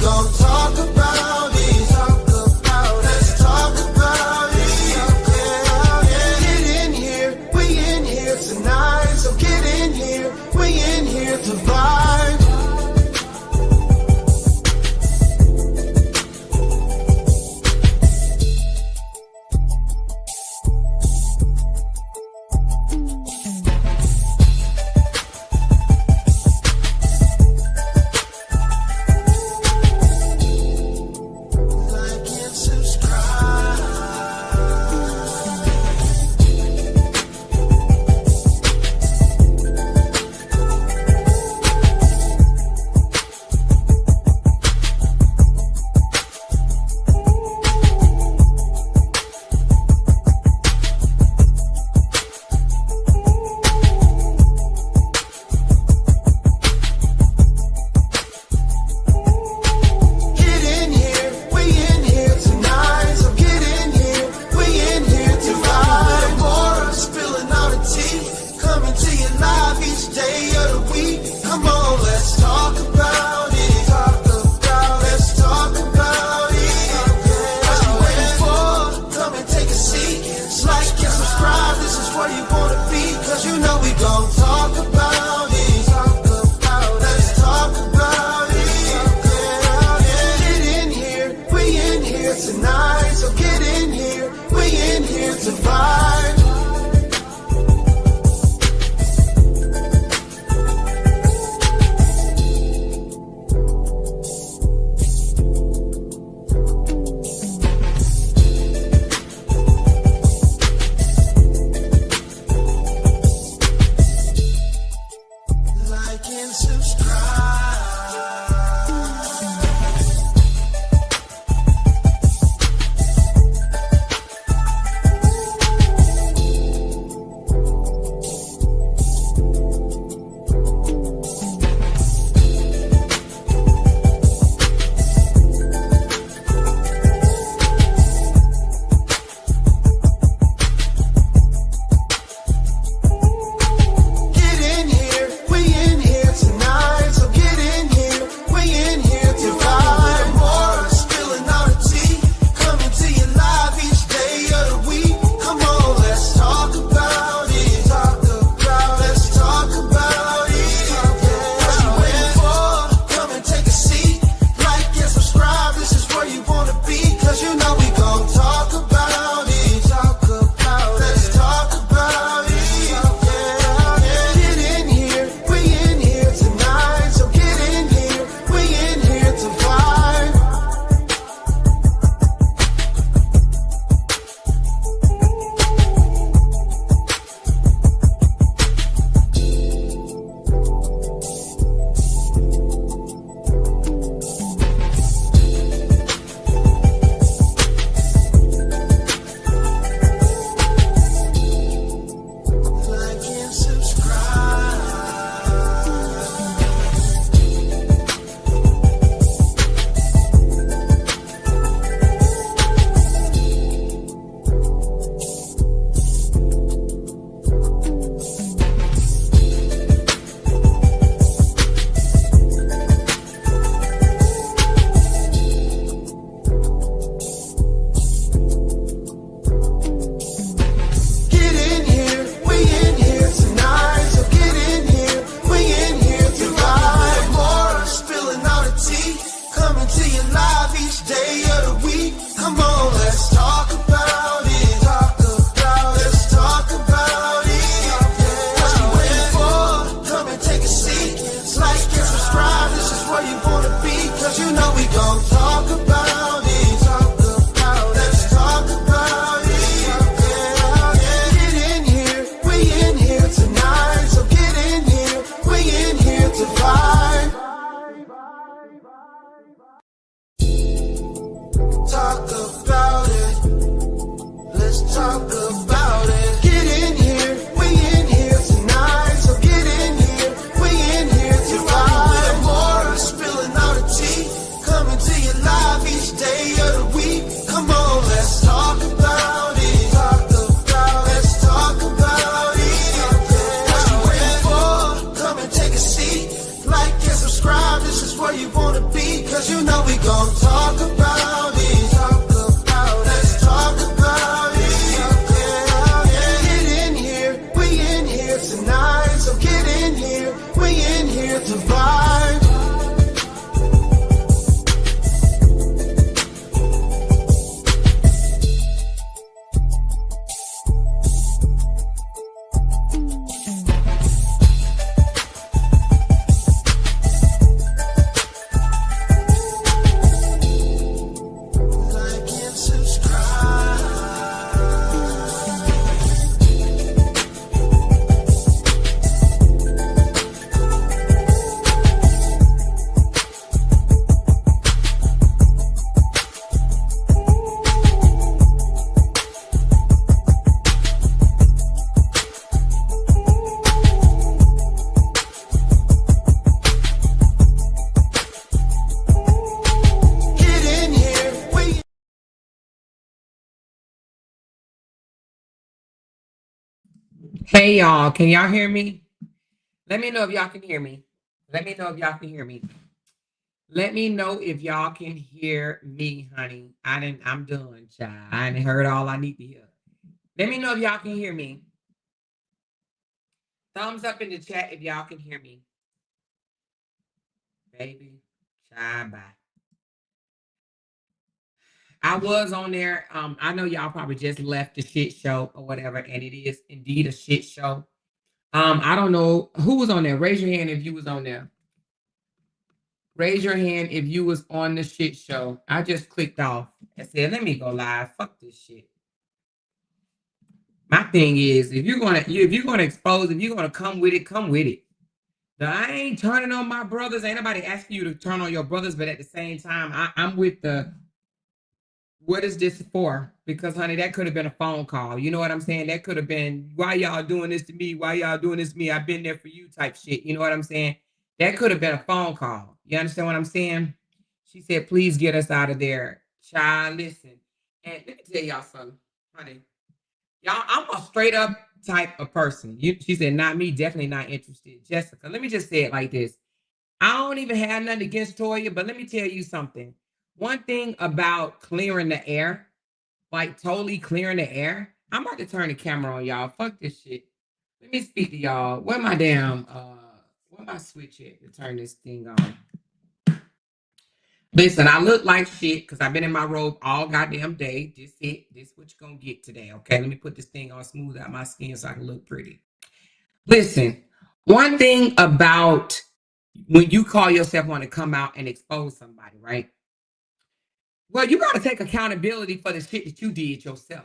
gon' talk about it. Let's talk about it. Get in here, we in here tonight. So get in here, we in here to vibe. Cause you know we Hey y'all, can y'all hear me? Let me know if y'all can hear me. Let me know if y'all can hear me. Let me know if y'all can hear me, honey. I'm done, child. I ain't heard all I need to hear. Let me know if y'all can hear me. Thumbs up in the chat if y'all can hear me. Baby, child, bye. I was on there. I know y'all probably just left the shit show or whatever, and it is indeed a shit show. I don't know who was on there. Raise your hand if you was on there. Raise your hand if you was on the shit show. I just clicked off and said, let me go live. Fuck this shit. My thing is, if you're gonna expose, if you're gonna come with it, come with it. Now, I ain't turning on my brothers. Ain't nobody asking you to turn on your brothers, but at the same time, I'm with the what is this for? Because honey, that could have been a phone call. You know what I'm saying? That could have been why y'all doing this to me? Why y'all doing this to me? I've been there for you type shit. You know what I'm saying? That could have been a phone call. You understand what I'm saying? She said, please get us out of there. Child, listen. And let me tell y'all something, honey. Y'all, I'm a straight up type of person. She said, not me, definitely not interested. Jessica, let me just say it like this. I don't even have nothing against Toya, but let me tell you something. One thing about clearing the air, like totally clearing the air. I'm about to turn the camera on, y'all. Fuck this shit. Let me speak to y'all. Where my switch at to turn this thing on? Listen, I look like shit because I've been in my robe all goddamn day. This it. This what you're gonna get today. Okay, let me put this thing on, smooth out my skin so I can look pretty. Listen, one thing about when you call yourself want to come out and expose somebody, right? Well, you got to take accountability for the shit that you did yourself.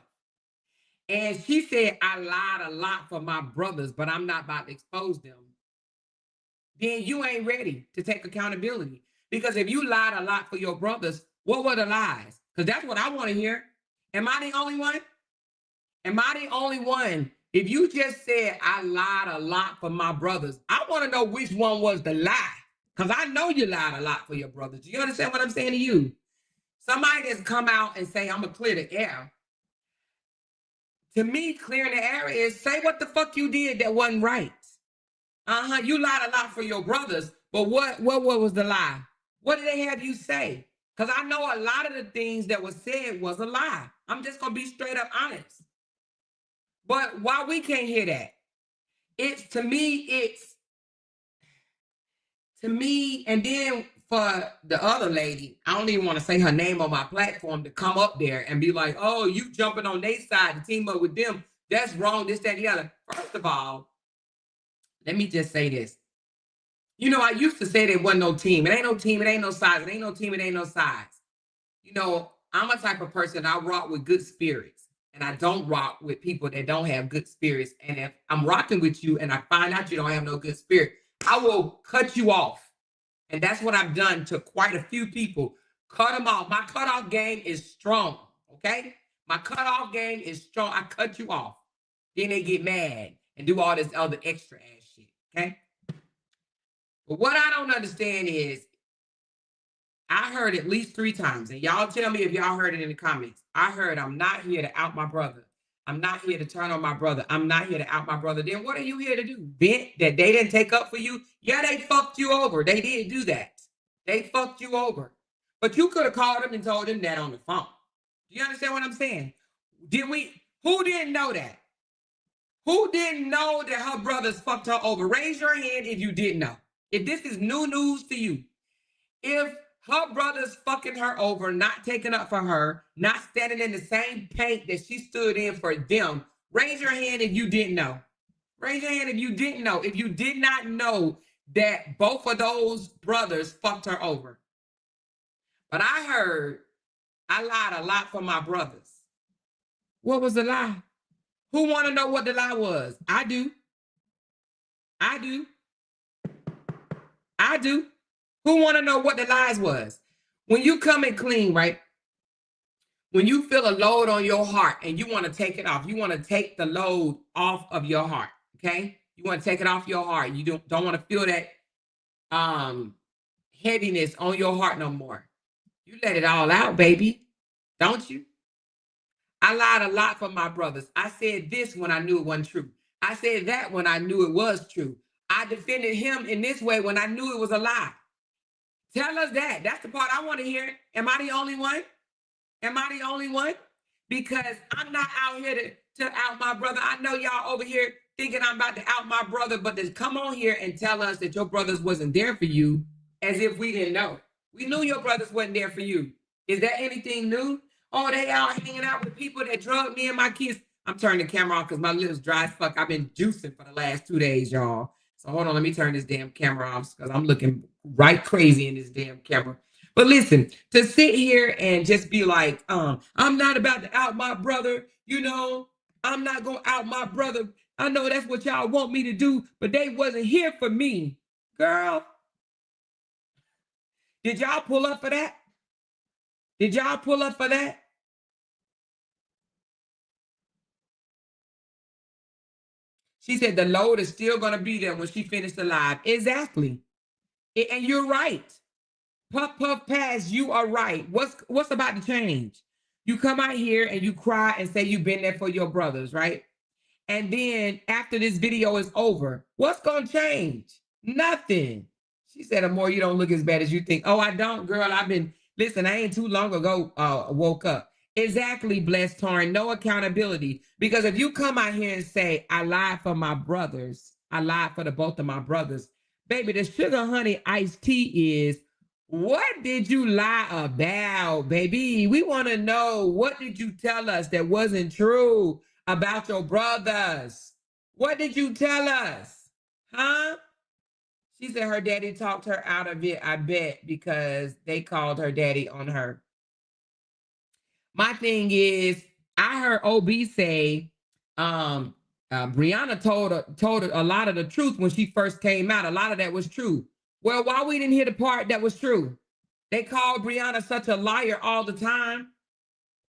And she said, I lied a lot for my brothers, but I'm not about to expose them. Then you ain't ready to take accountability. Because if you lied a lot for your brothers, what were the lies? Because that's what I want to hear. Am I the only one? Am I the only one? If you just said I lied a lot for my brothers, I want to know which one was the lie. Because I know you lied a lot for your brothers. Do you understand what I'm saying to you? Somebody that's come out and say, I'm going to clear the air. To me, clearing the air is say what the fuck you did that wasn't right. You lied a lot for your brothers, but what was the lie? What did they have you say? Because I know a lot of the things that was said was a lie. I'm just gonna be straight up honest. But why we can't hear that? It's to me, and then for the other lady, I don't even want to say her name on my platform to come up there and be like, oh, you jumping on their side to team up with them. That's wrong, this, that, and the other. First of all, let me just say this. You know, I used to say there wasn't no team. It ain't no team. It ain't no size. It ain't no team. It ain't no size. You know, I'm a type of person, I rock with good spirits. And I don't rock with people that don't have good spirits. And if I'm rocking with you and I find out you don't have no good spirit, I will cut you off. And that's what I've done to quite a few people. Cut them off. My cutoff game is strong. Okay? My cutoff game is strong. I cut you off. Then they get mad and do all this other extra ass shit. Okay? But what I don't understand is I heard at least 3 times, and y'all tell me if y'all heard it in the comments. I heard I'm not here to out my brother. I'm not here to turn on my brother. I'm not here to out my brother. Then what are you here to do? Vent that they didn't take up for you? Yeah, they fucked you over. They did do that. They fucked you over. But you could have called them and told them that on the phone. Do you understand what I'm saying? Who didn't know that? Who didn't know that her brothers fucked her over? Raise your hand if you didn't know. If this is new news to you. If her brother's fucking her over, not taking up for her, not standing in the same paint that she stood in for them, raise your hand if you didn't know. Raise your hand if you didn't know. If you did not know that both of those brothers fucked her over. But I heard I lied a lot for my brothers. What was the lie? Who want to know what the lie was? I do. I do. I do. Who want to know what the lies was? When you come in clean, right? When you feel a load on your heart and you want to take it off, you want to take the load off of your heart, okay? You want to take it off your heart. You don't want to feel that heaviness on your heart no more. You let it all out, baby. Don't you? I lied a lot for my brothers. I said this when I knew it wasn't true. I said that when I knew it was true. I defended him in this way when I knew it was a lie. Tell us that. That's the part I want to hear. Am I the only one? Am I the only one? Because I'm not out here to out my brother. I know y'all over here thinking I'm about to out my brother, but to come on here and tell us that your brothers wasn't there for you as if we didn't know. We knew your brothers wasn't there for you. Is that anything new? Oh, they out hanging out with people that drugged me and my kids. I'm turning the camera off because my lips dry as fuck. I've been juicing for the last 2 days, y'all. So hold on, let me turn this damn camera off because I'm looking right crazy in this damn camera. But listen, to sit here and just be like, I'm not about to out my brother, you know, I'm not gonna out my brother. I know that's what y'all want me to do, but they wasn't here for me. Girl, did y'all pull up for that? Did y'all pull up for that? She said the load is still gonna be there when she finished the live. Exactly. And you're right. Puff puff pass, you are right. What's about to change? You come out here and you cry and say you've been there for your brothers, right? And then after this video is over, what's gonna change? Nothing. She said, Amor, you don't look as bad as you think. Oh, I don't, girl. Listen, I ain't too long ago woke up. Exactly, blessed Torrin. No accountability. Because if you come out here and say, I lied for my brothers, I lied for the both of my brothers, baby, the sugar honey iced tea is, what did you lie about, baby? We want to know, what did you tell us that wasn't true about your brothers? What did you tell us? Huh? She said her daddy talked her out of it, I bet, because they called her daddy on her. My thing is, I heard OB say, Briana told her a lot of the truth when she first came out. A lot of that was true. Well, why we didn't hear the part that was true? They called Briana such a liar all the time.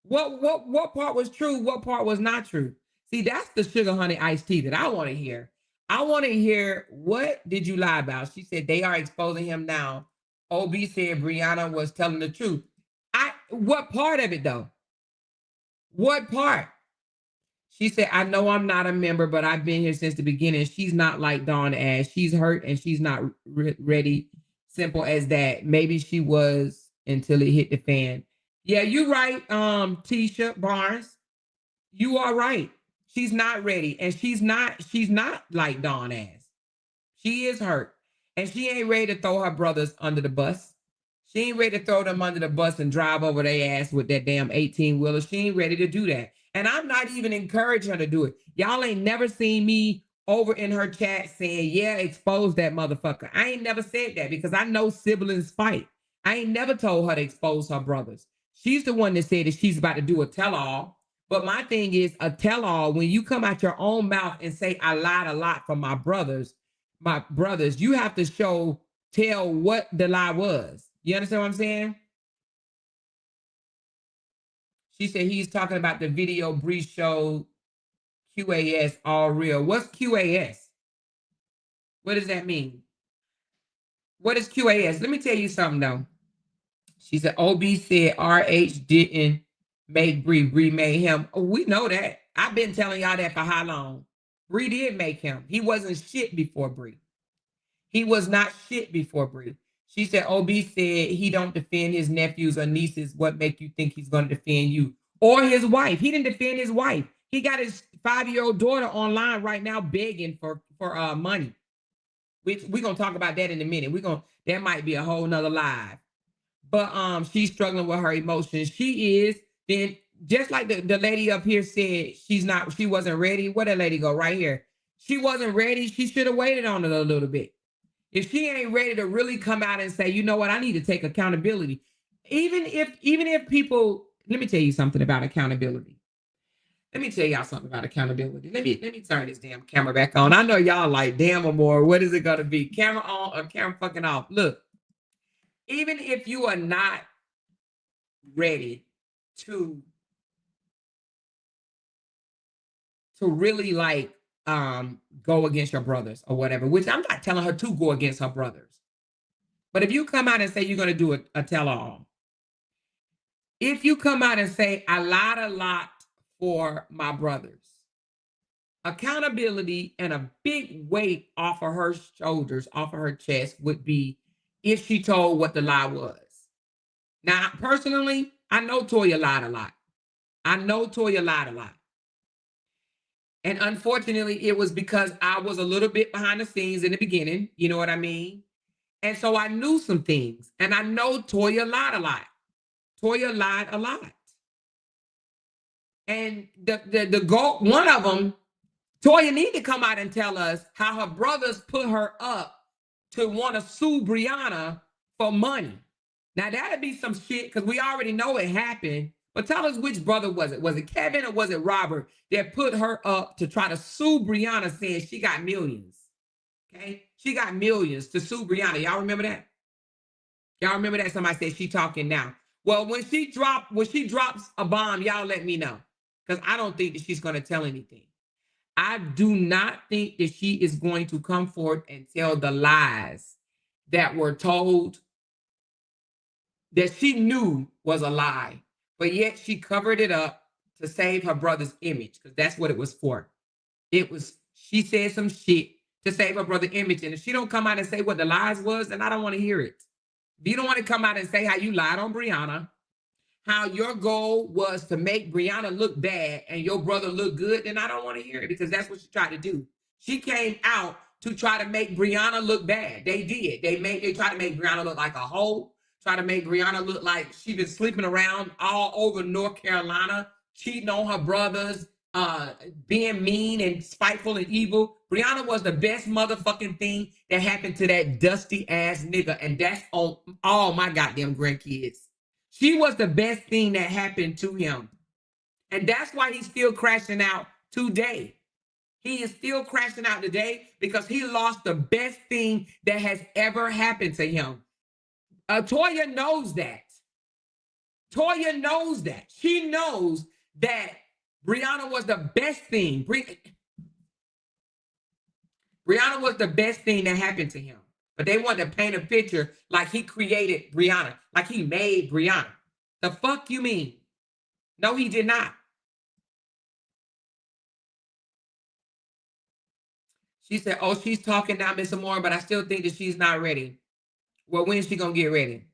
What part was true? What part was not true? See, that's the sugar honey iced tea that I want to hear. I want to hear, what did you lie about? She said they are exposing him now. OB said Briana was telling the truth. What part of it though? What part? She said, I know I'm not a member, but I've been here since the beginning. She's not like Dawn Ash. She's hurt and she's not ready. Simple as that. Maybe she was until it hit the fan. Yeah, you're right, Tisha Barnes. You are right. She's not ready. And she's not like Dawn Ash. She is hurt. And she ain't ready to throw her brothers under the bus. She ain't ready to throw them under the bus and drive over their ass with that damn 18-wheeler. She ain't ready to do that. And I'm not even encouraging her to do it. Y'all ain't never seen me over in her chat saying, yeah, expose that motherfucker. I ain't never said that because I know siblings fight. I ain't never told her to expose her brothers. She's the one that said that she's about to do a tell-all. But my thing is, a tell-all, when you come out your own mouth and say, I lied a lot for my brothers, you have to tell what the lie was. You understand what I'm saying? She said he's talking about the video Bree showed QAS all real. What's QAS? What does that mean? What is QAS? Let me tell you something though. She said OB said RH didn't make Bree. Bree made him. Oh, we know that. I've been telling y'all that for how long? Bree did make him. He wasn't shit before Bree. He was not shit before Bree. She said OB said he don't defend his nephews or nieces. What make you think he's going to defend you? Or his wife. He didn't defend his wife. He got his 5-year-old daughter online right now begging for money. We're going to talk about that in a minute. That might be a whole nother live. But she's struggling with her emotions. She is. Then just like the lady up here said, she wasn't ready. Where that lady go? Right here. She wasn't ready. She should have waited on it a little bit. If she ain't ready to really come out and say, you know what, I need to take accountability. Even if people, let me tell you something about accountability. Let me tell y'all something about accountability. Let me turn this damn camera back on. I know y'all like, damn, Amor, what is it gonna be? Camera on or camera fucking off? Look, even if you are not ready to really like go against your brothers or whatever, which I'm not telling her to go against her brothers. But if you come out and say you're going to do a tell-all, if you come out and say, I lied a lot for my brothers, accountability and a big weight off of her shoulders, off of her chest would be if she told what the lie was. Now, personally, I know Toya lied a lot. I know Toya lied a lot. And unfortunately, it was because I was a little bit behind the scenes in the beginning. You know what I mean? And so I knew some things. And I know Toya lied a lot. Toya lied a lot. And the goal, one of them, Toya need to come out and tell us how her brothers put her up to want to sue Briana for money. Now that'd be some shit because we already know it happened. But tell us which brother was it? Was it Kevin or was it Robert that put her up to try to sue Briana, saying she got millions? Okay, she got millions to sue Briana. Y'all remember that? Y'all remember that? Somebody said she talking now. Well, when she drops a bomb, y'all let me know because I don't think that she's going to tell anything. I do not think that she is going to come forward and tell the lies that were told that she knew was a lie, but yet she covered it up to save her brother's image because that's what it was for. It was, she said some shit to save her brother's image. And if she don't come out and say what the lies was, then I don't want to hear it. If you don't want to come out and say how you lied on Briana, how your goal was to make Briana look bad and your brother look good, then I don't want to hear it because that's what she tried to do. She came out to try to make Briana look bad. They did. They tried to make Briana look like a hoe, try to make Briana look like she been sleeping around all over North Carolina, cheating on her brothers, being mean and spiteful and evil. Briana was the best motherfucking thing that happened to that dusty ass nigga, and that's on all my goddamn grandkids. She was the best thing that happened to him. And that's why he's still crashing out today. He is still crashing out today because he lost the best thing that has ever happened to him. Toya knows that. Toya knows that. She knows that Briana was the best thing. Briana was the best thing that happened to him. But they want to paint a picture like he created Briana, like he made Briana. The fuck you mean? No, he did not. She said, oh, she's talking now, Miss Amore, but I still think that she's not ready. Well, when is she going to get ready?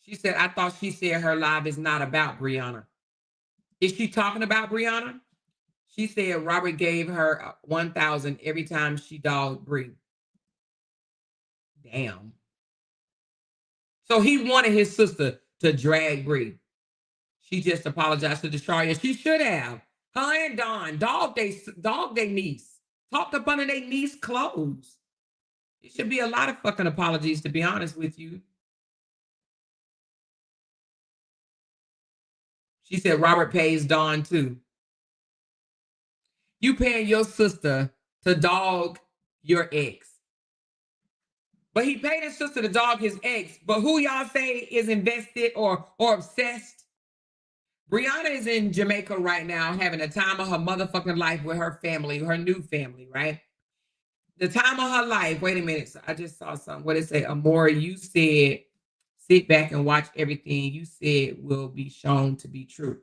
She said, I thought she said her live is not about Briana. Is she talking about Briana? She said Robert gave her 1,000 every time she dogged Bree. Damn. So he wanted his sister to drag Bree. She just apologized to Desharia. She should have. Her and Dawn dog they niece. Talked up under their niece clothes. It should be a lot of fucking apologies, to be honest with you. She said Robert pays Dawn too. You paying your sister to dog your ex. But he paid his sister to dog his ex. But who y'all say is invested or obsessed? Briana is in Jamaica right now having a time of her motherfucking life with her family, her new family, right? The time of her life. Wait a minute. So I just saw something. What did it say? Amore, you said sit back and watch everything you said will be shown to be true.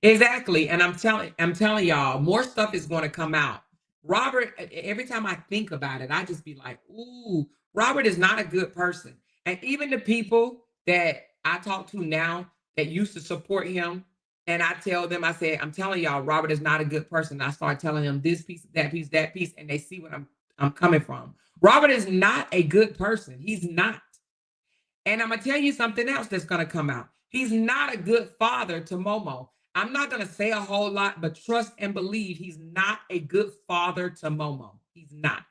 Exactly. And I'm telling y'all, more stuff is going to come out. Robert, every time I think about it, I just be like, ooh, Robert is not a good person. And even the people that I talk to now that used to support him, and I tell them, I said, I'm telling y'all, Robert is not a good person. And I start telling them this piece, that piece, and they see what I'm coming from. Robert is not a good person. He's not. And I'm going to tell you something else that's going to come out. He's not a good father to Momo. I'm not going to say a whole lot, but trust and believe he's not a good father to Momo. He's not.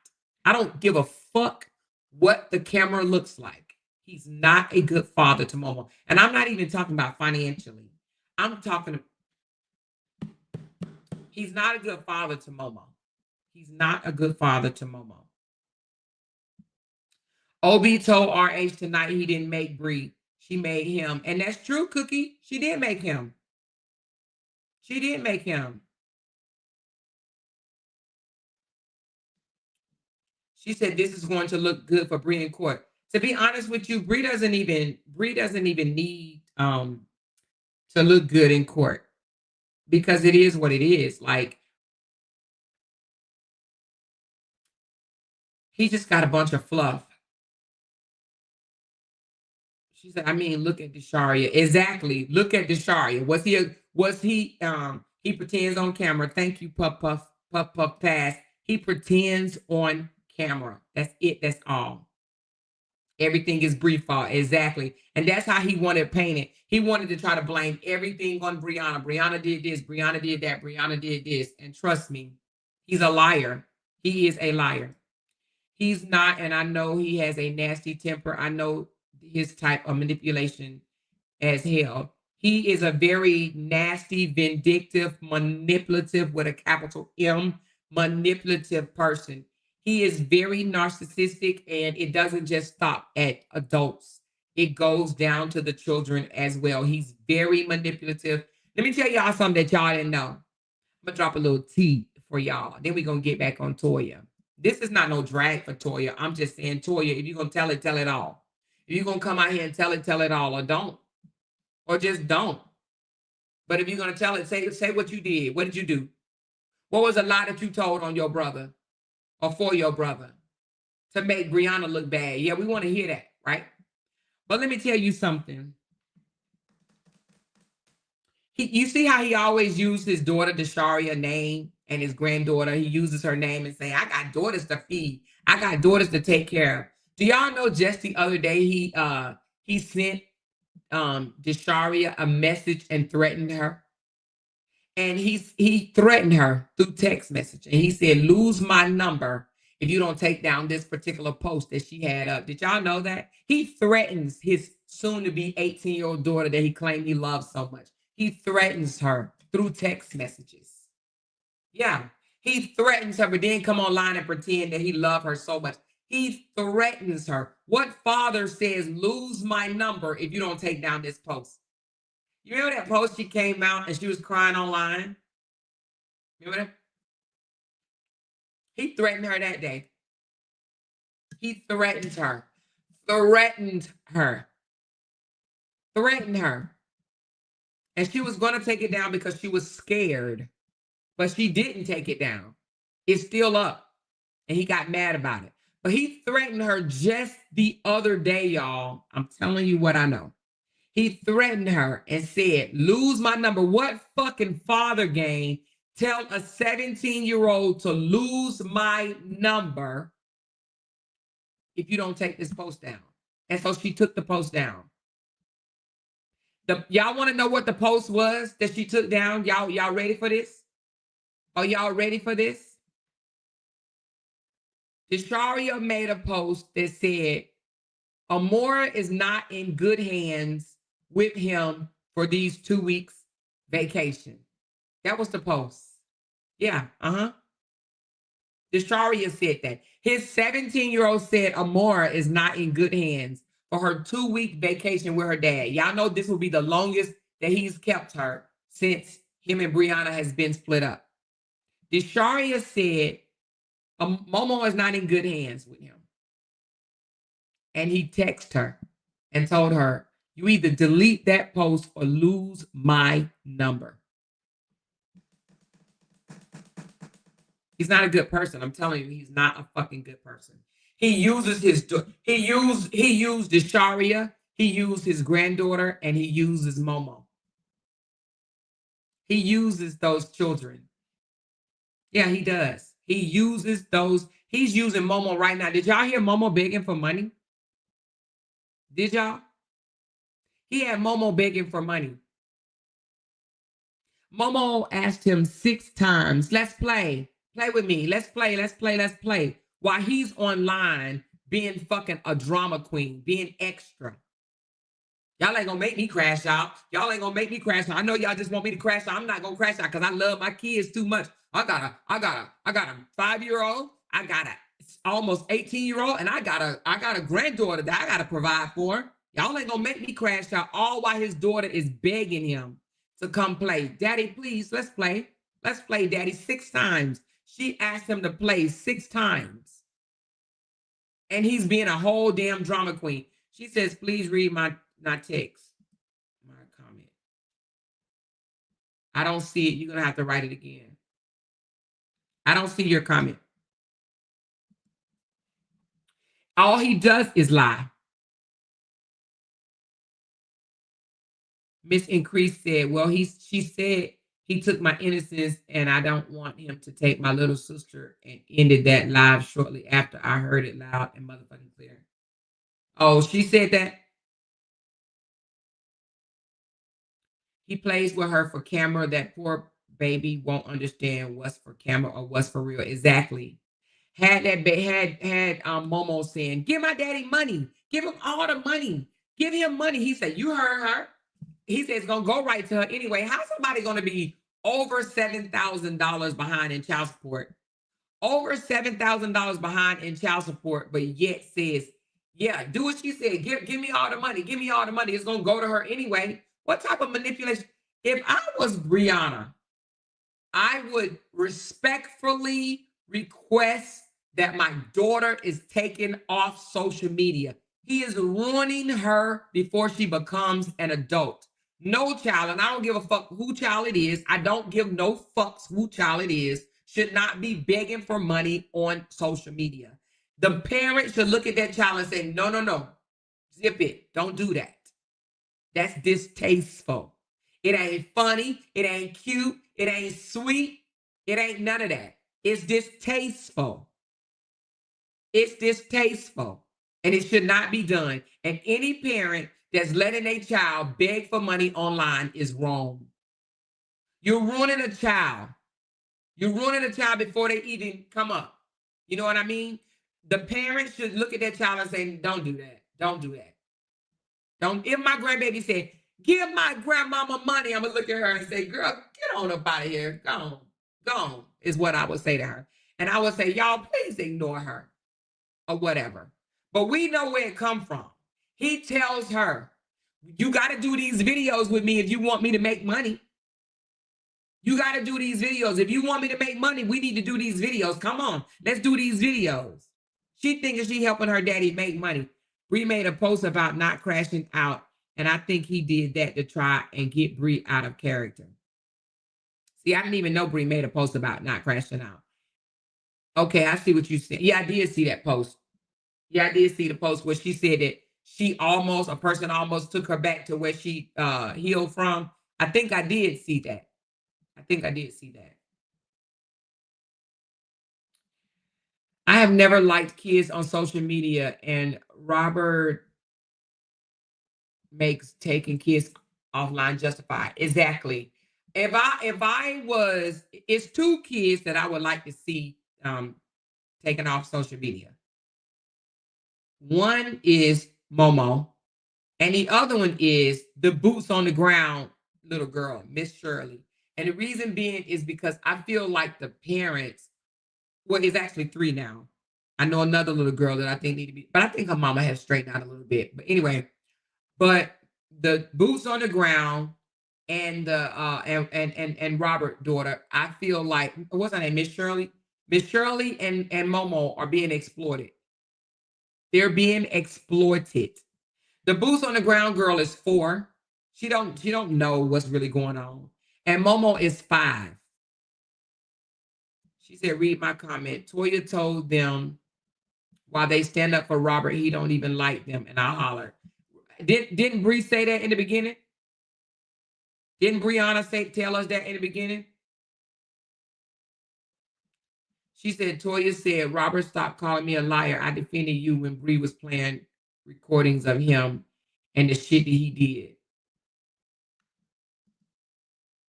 I don't give a fuck what the camera looks like. He's not a good father to Momo. And I'm not even talking about financially. I'm talking, he's not a good father to Momo. He's not a good father to Momo. OB told RH tonight he didn't make Bree. She made him. And that's true, Cookie. She did make him. She did make him. She said this is going to look good for Bree in court. To be honest with you, Bree doesn't even need to look good in court because it is what it is. Like He just got a bunch of fluff. She said, I mean, look at Desharia. Exactly. Look at Desharia. He pretends on camera. Thank you, Puff Pass. He pretends on camera. That's it. That's all. Everything is brief fall. Exactly. And that's how he wanted painted. He wanted to try to blame everything on Briana. Briana did this. Briana did that. Briana did this. And trust me, he's a liar. He is a liar. He's not, and I know he has a nasty temper. I know his type of manipulation as hell. He is a very nasty, vindictive, manipulative with a capital M, manipulative person. He is very narcissistic, and it doesn't just stop at adults. It goes down to the children as well. He's very manipulative. Let me tell y'all something that y'all didn't know. I'm gonna drop a little tea for y'all. Then we're gonna get back on Toya. This is not no drag for Toya. I'm just saying, Toya, if you're gonna tell it all. If you're gonna come out here and tell it all, or don't. Or just don't. But if you're gonna tell it, say what you did. What did you do? What was a lie that you told on your brother or for your brother to make Briana look bad? Yeah, we want to hear that, right? But let me tell you something. You see how he always used his daughter Desharia name and his granddaughter. He uses her name and say, I got daughters to feed. I got daughters to take care of. Do y'all know just the other day he sent Desharia a message and threatened her? And he threatened her through text message. And he said, lose my number if you don't take down this particular post that she had up. Did y'all know that? He threatens his soon-to-be 18-year-old daughter that he claimed he loves so much. He threatens her through text messages. Yeah. He threatens her, but then come online and pretend that he loves her so much. He threatens her. What father says, lose my number if you don't take down this post? You remember that post she came out and she was crying online? Remember that? He threatened her that day. He threatened her. Threatened her. Threatened her. And she was going to take it down because she was scared. But she didn't take it down. It's still up. And he got mad about it. But he threatened her just the other day, y'all. I'm telling you what I know. He threatened her and said, lose my number. What fucking father game tell a 17-year-old to lose my number if you don't take this post down? And so she took the post down. Y'all want to know what the post was that she took down? Y'all ready for this? Are y'all ready for this? Desharia made a post that said, Amora is not in good hands with him for these 2 weeks vacation. That was the post. Yeah, Desharia said that. His 17-year-old said Amora is not in good hands for her 2-week vacation with her dad. Y'all know this will be the longest that he's kept her since him and Briana has been split up. Desharia said Momo is not in good hands with him. And he texted her and told her, you either delete that post or lose my number. He's not a good person. I'm telling you, he's not a fucking good person. He used Desharia, he used his granddaughter, and he uses Momo. He uses those children. Yeah, he does. He uses those. He's using Momo right now. Did y'all hear Momo begging for money? Did y'all? He had Momo begging for money. Momo asked him 6 times, let's play. Play with me. Let's play. Let's play. Let's play. While he's online being fucking a drama queen, being extra. Y'all ain't gonna make me crash out. Y'all ain't gonna make me crash out. I know y'all just want me to crash out. I'm not gonna crash out because I love my kids too much. I got a 5-year-old. I got a almost 18-year-old, and I got a granddaughter that I gotta provide for. Y'all ain't gonna make me crash out. All while his daughter is begging him to come play. Daddy, please, let's play. Let's play, Daddy. 6 times. She asked him to play 6 times. And he's being a whole damn drama queen. She says, please read my text. My comment. I don't see it. You're going to have to write it again. I don't see your comment. All he does is lie. Miss Increase said, well, she said he took my innocence and I don't want him to take my little sister, and ended that live shortly after I heard it loud and motherfucking clear. Oh, she said that? He plays with her for camera. That poor baby won't understand what's for camera or what's for real. Exactly. Had that had Momo saying, "Give my daddy money. Give him all the money. Give him money." He said, "You heard her." He said it's gonna go right to her anyway. How's somebody gonna be over $7,000 behind in child support? Over $7,000 behind in child support, but yet says, "Yeah, do what she said. Give me all the money. Give me all the money. It's gonna go to her anyway." What type of manipulation? If I was Briana, I would respectfully request that my daughter is taken off social media. He is ruining her before she becomes an adult. No child, and I don't give a fuck who child it is. I don't give no fucks who child it is, should not be begging for money on social media. The parent should look at that child and say, no, no, no, zip it. Don't do that. That's distasteful. It ain't funny. It ain't cute. It ain't sweet. It ain't none of that. It's distasteful. It's distasteful. And it should not be done. And any parent that's letting a child beg for money online is wrong. You're ruining a child. You're ruining a child before they even come up. You know what I mean? The parent should look at that child and say, don't do that. Don't do that. Don't. If my grandbaby said, give my grandmama money, I'm gonna look at her and say, girl, get on up out of here. Go on. Go on, is what I would say to her. And I would say, y'all, please ignore her or whatever. But we know where it come from. He tells her, you got to do these videos with me if you want me to make money. You got to do these videos. If you want me to make money, we need to do these videos. Come on, let's do these videos. She thinks she helping her daddy make money. Bree made a post about not crashing out, and I think he did that to try and get Bree out of character. See, I didn't even know Bree made a post about not crashing out. Okay, I see what you said. Yeah, I did see that post. Yeah, I did see the post where she said that a person almost took her back to where she healed from. I think I did see that. I think I did see that. I have never liked kids on social media, and Robert makes taking kids offline justified. Exactly. If I was, it's two kids that I would like to see taken off social media. One is Momo, and the other one is the boots on the ground little girl, Miss Shirley. And the reason being is because I feel like the parents, well, it's actually three now. I know another little girl that I think need to be, but I think her mama has straightened out a little bit. But anyway, but the boots on the ground and the and Robert daughter, I feel like, what's her name, Miss Shirley? Miss Shirley and Momo are being exploited. They're being exploited. The boots on the ground girl is 4. She don't know what's really going on. And Momo is 5. She said, read my comment. Toya told them while they stand up for Robert, he don't even like them. And I hollered. Didn't Bree say that in the beginning? Didn't Briana tell us that in the beginning? She said, Toya said, Robert, stop calling me a liar. I defended you when Bree was playing recordings of him and the shit that he did.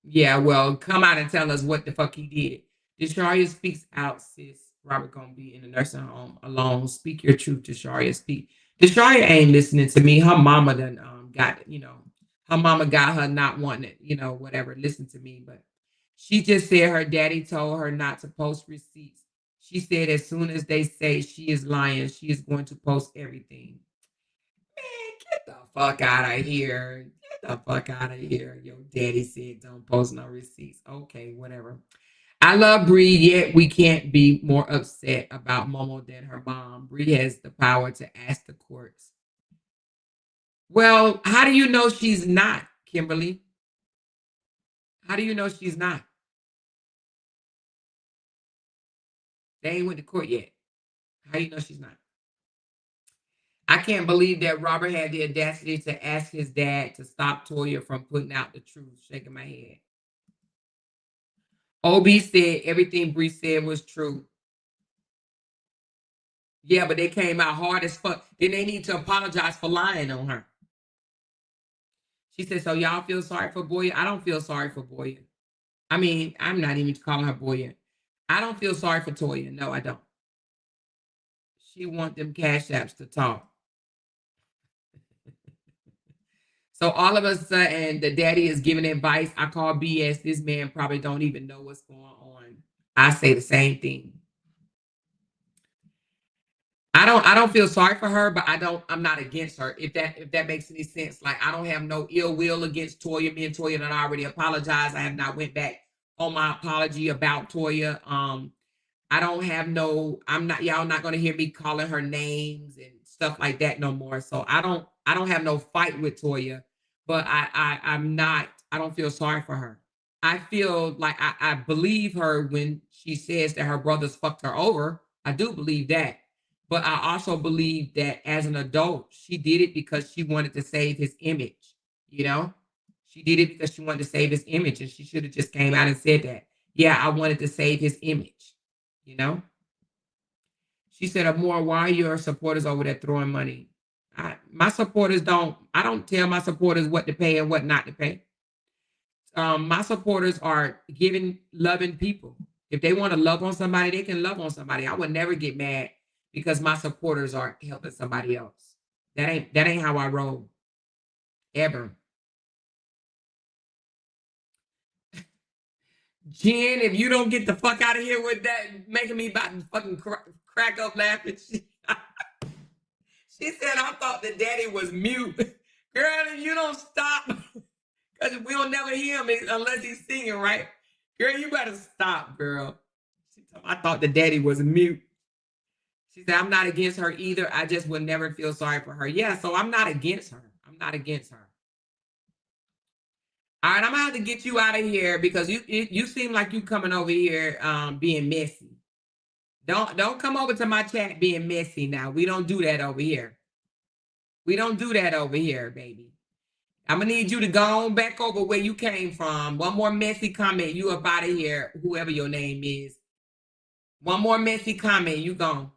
Yeah, well, come out and tell us what the fuck he did. Desharia speaks out, sis. Robert gonna be in the nursing home alone. Speak your truth, Desharia. Speak. Desharia ain't listening to me. Her mama done got, her mama got her not wanting it, whatever. Listen to me. But she just said her daddy told her not to post receipts. She said as soon as they say she is lying, she is going to post everything. Man, get the fuck out of here. Get the fuck out of here. Your daddy said don't post no receipts. Okay, whatever. I love Bree, yet we can't be more upset about Momo than her mom. Bree has the power to ask the courts. Well, how do you know she's not, Kimberly? How do you know she's not? They ain't went to court yet. How do you know she's not? I can't believe that Robert had the audacity to ask his dad to stop Toya from putting out the truth. Shaking my head. OB said everything Bree said was true. Yeah, but they came out hard as fuck. Then they need to apologize for lying on her. She said, so y'all feel sorry for Boya? I don't feel sorry for Boya. I mean, I'm not even calling her Boya. I don't feel sorry for Toya. No, I don't. She want them cash apps to talk. So all of a sudden, the daddy is giving advice. I call BS. This man probably don't even know what's going on. I say the same thing. I don't feel sorry for her, but I'm not against her. If that makes any sense. Like, I don't have no ill will against Toya. Me and Toya done already apologized. I have not went back on my apology about Toya. I don't have no, y'all not gonna hear me calling her names and stuff like that no more. So I don't have no fight with Toya, but I don't feel sorry for her. I feel like I believe her when she says that her brothers fucked her over. I do believe that. But I also believe that as an adult, she did it because she wanted to save his image. You know, she did it because she wanted to save his image, and she should have just came out and said that. Yeah, I wanted to save his image. You know, she said, "Amor, why are your supporters over there throwing money?" My supporters don't. I don't tell my supporters what to pay and what not to pay. My supporters are giving, loving people. If they want to love on somebody, they can love on somebody. I would never get mad because my supporters are helping somebody else. That ain't how I roll. Ever. Jen, if you don't get the fuck out of here with that, making me about to fucking crack up laughing. She said, I thought the daddy was mute. Girl, if you don't stop, because we'll never hear him unless he's singing, right? Girl, you better stop, girl. She told me, I thought the daddy was mute. She said, I'm not against her either. I just would never feel sorry for her. Yeah, so I'm not against her. I'm not against her. All right, I'm gonna have to get you out of here because you seem like you coming over here being messy. Don't come over to my chat being messy now. We don't do that over here. We don't do that over here, baby. I'm gonna need you to go on back over where you came from. One more messy comment, you up out of here, whoever your name is. One more messy comment, you gone.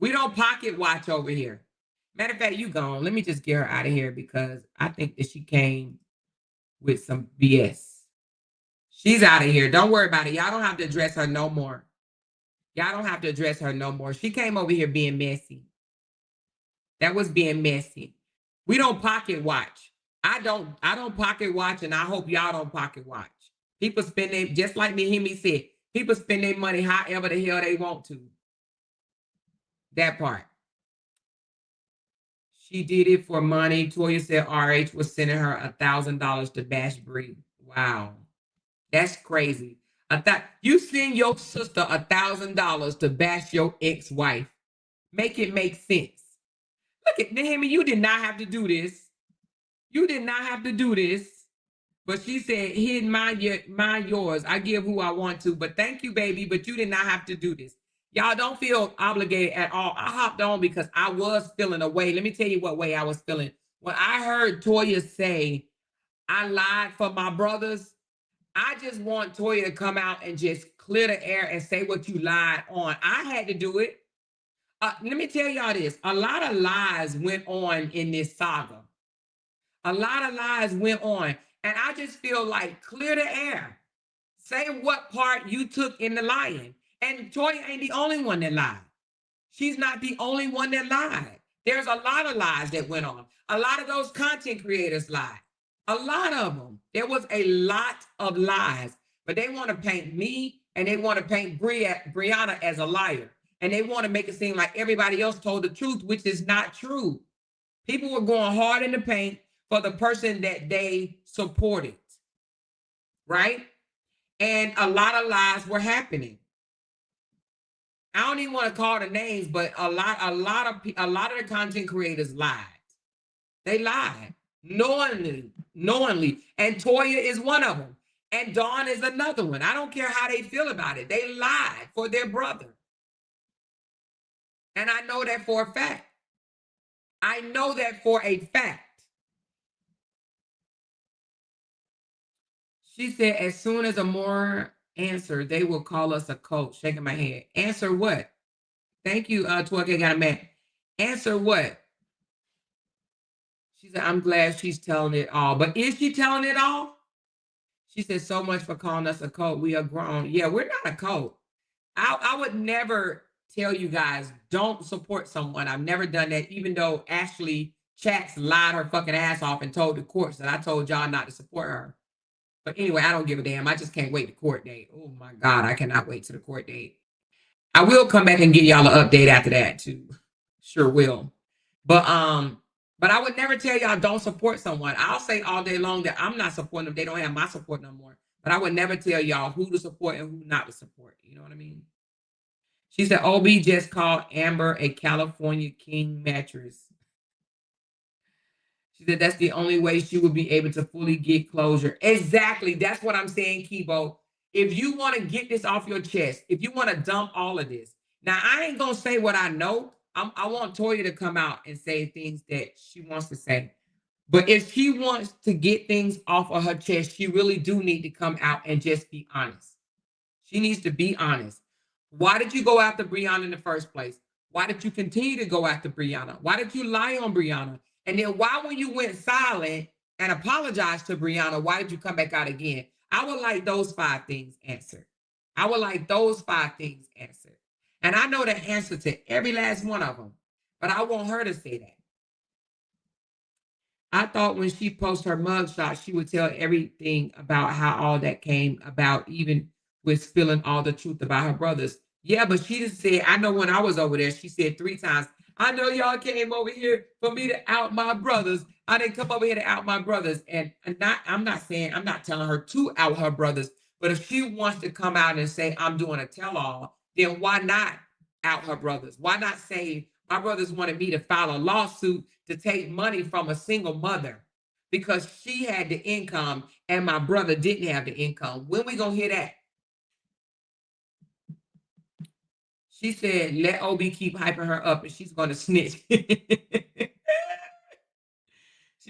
We don't pocket watch over here. Matter of fact, you gone. Let me just get her out of here because I think that she came with some BS. She's out of here. Don't worry about it. Y'all don't have to address her no more. Y'all don't have to address her no more. She came over here being messy. That was being messy. We don't pocket watch. I don't pocket watch, and I hope y'all don't pocket watch. People spend their, just like Nehemi said, people spend their money however the hell they want to. That part. She did it for money. Toya said RH was sending her $1,000 to bash Bree. Wow. That's crazy. You send your sister $1,000 to bash your ex-wife. Make it make sense. Look at Nehemi, you did not have to do this. You did not have to do this. But she said, hidden mine yours. I give who I want to. But thank you, baby. But you did not have to do this. Y'all don't feel obligated at all. I hopped on because I was feeling a way. Let me tell you what way I was feeling. When I heard Toya say, I lied for my brothers, I just want Toya to come out and just clear the air and say what you lied on. I had to do it. Let me tell y'all this. A lot of lies went on in this saga. A lot of lies went on. And I just feel like clear the air. Say what part you took in the lying. And Toya ain't the only one that lied. She's not the only one that lied. There's a lot of lies that went on. A lot of those content creators lied. A lot of them. There was a lot of lies. But they want to paint me and they want to paint Briana as a liar. And they want to make it seem like everybody else told the truth, which is not true. People were going hard in the paint for the person that they supported, right? And a lot of lies were happening. I don't even want to call the names, but a lot of the content creators lied. They lied knowingly. And Toya is one of them. And Dawn is another one. I don't care how they feel about it. They lied for their brother. And I know that for a fact. I know that for a fact. She said, as soon as a more answer, they will call us a cult. Shaking my head. Answer what? Thank you, Toya got a man. Answer what? She said, I'm glad she's telling it all. But is she telling it all? She said, so much for calling us a cult. We are grown. Yeah, we're not a cult. I would never tell you guys, don't support someone. I've never done that, even though Ashley Chats lied her fucking ass off and told the courts that I told y'all not to support her. But anyway, I don't give a damn. I just can't wait the court date. Oh my God, I cannot wait to the court date. I will come back and give y'all an update after that too. Sure will. But I would never tell y'all don't support someone. I'll say all day long that I'm not supporting them. They don't have my support no more. But I would never tell y'all who to support and who not to support. You know what I mean? She said, OB just called Amber a California King mattress. She said that's the only way she would be able to fully get closure. Exactly. That's what I'm saying, Kibo. If you want to get this off your chest, if you want to dump all of this. Now, I ain't going to say what I know. I want Toya to come out and say things that she wants to say. But if she wants to get things off of her chest, she really do need to come out and just be honest. She needs to be honest. Why did you go after Briana in the first place? Why did you continue to go after Briana? Why did you lie on Briana? And then why, when you went silent and apologized to Briana, why did you come back out again? I would like those 5 things answered. I would like those 5 things answered. And I know the answer to every last one of them, but I want her to say that. I thought when she posted her mugshot, she would tell everything about how all that came about, even with spilling all the truth about her brothers. Yeah, but she just said, I know when I was over there, she said 3 times, I know y'all came over here for me to out my brothers. I didn't come over here to out my brothers. And I'm not telling her to out her brothers, but if she wants to come out and say, I'm doing a tell-all, then why not out her brothers? Why not say, my brothers wanted me to file a lawsuit to take money from a single mother because she had the income and my brother didn't have the income? When we gonna hear that? She said, let OB keep hyping her up and she's going to snitch. She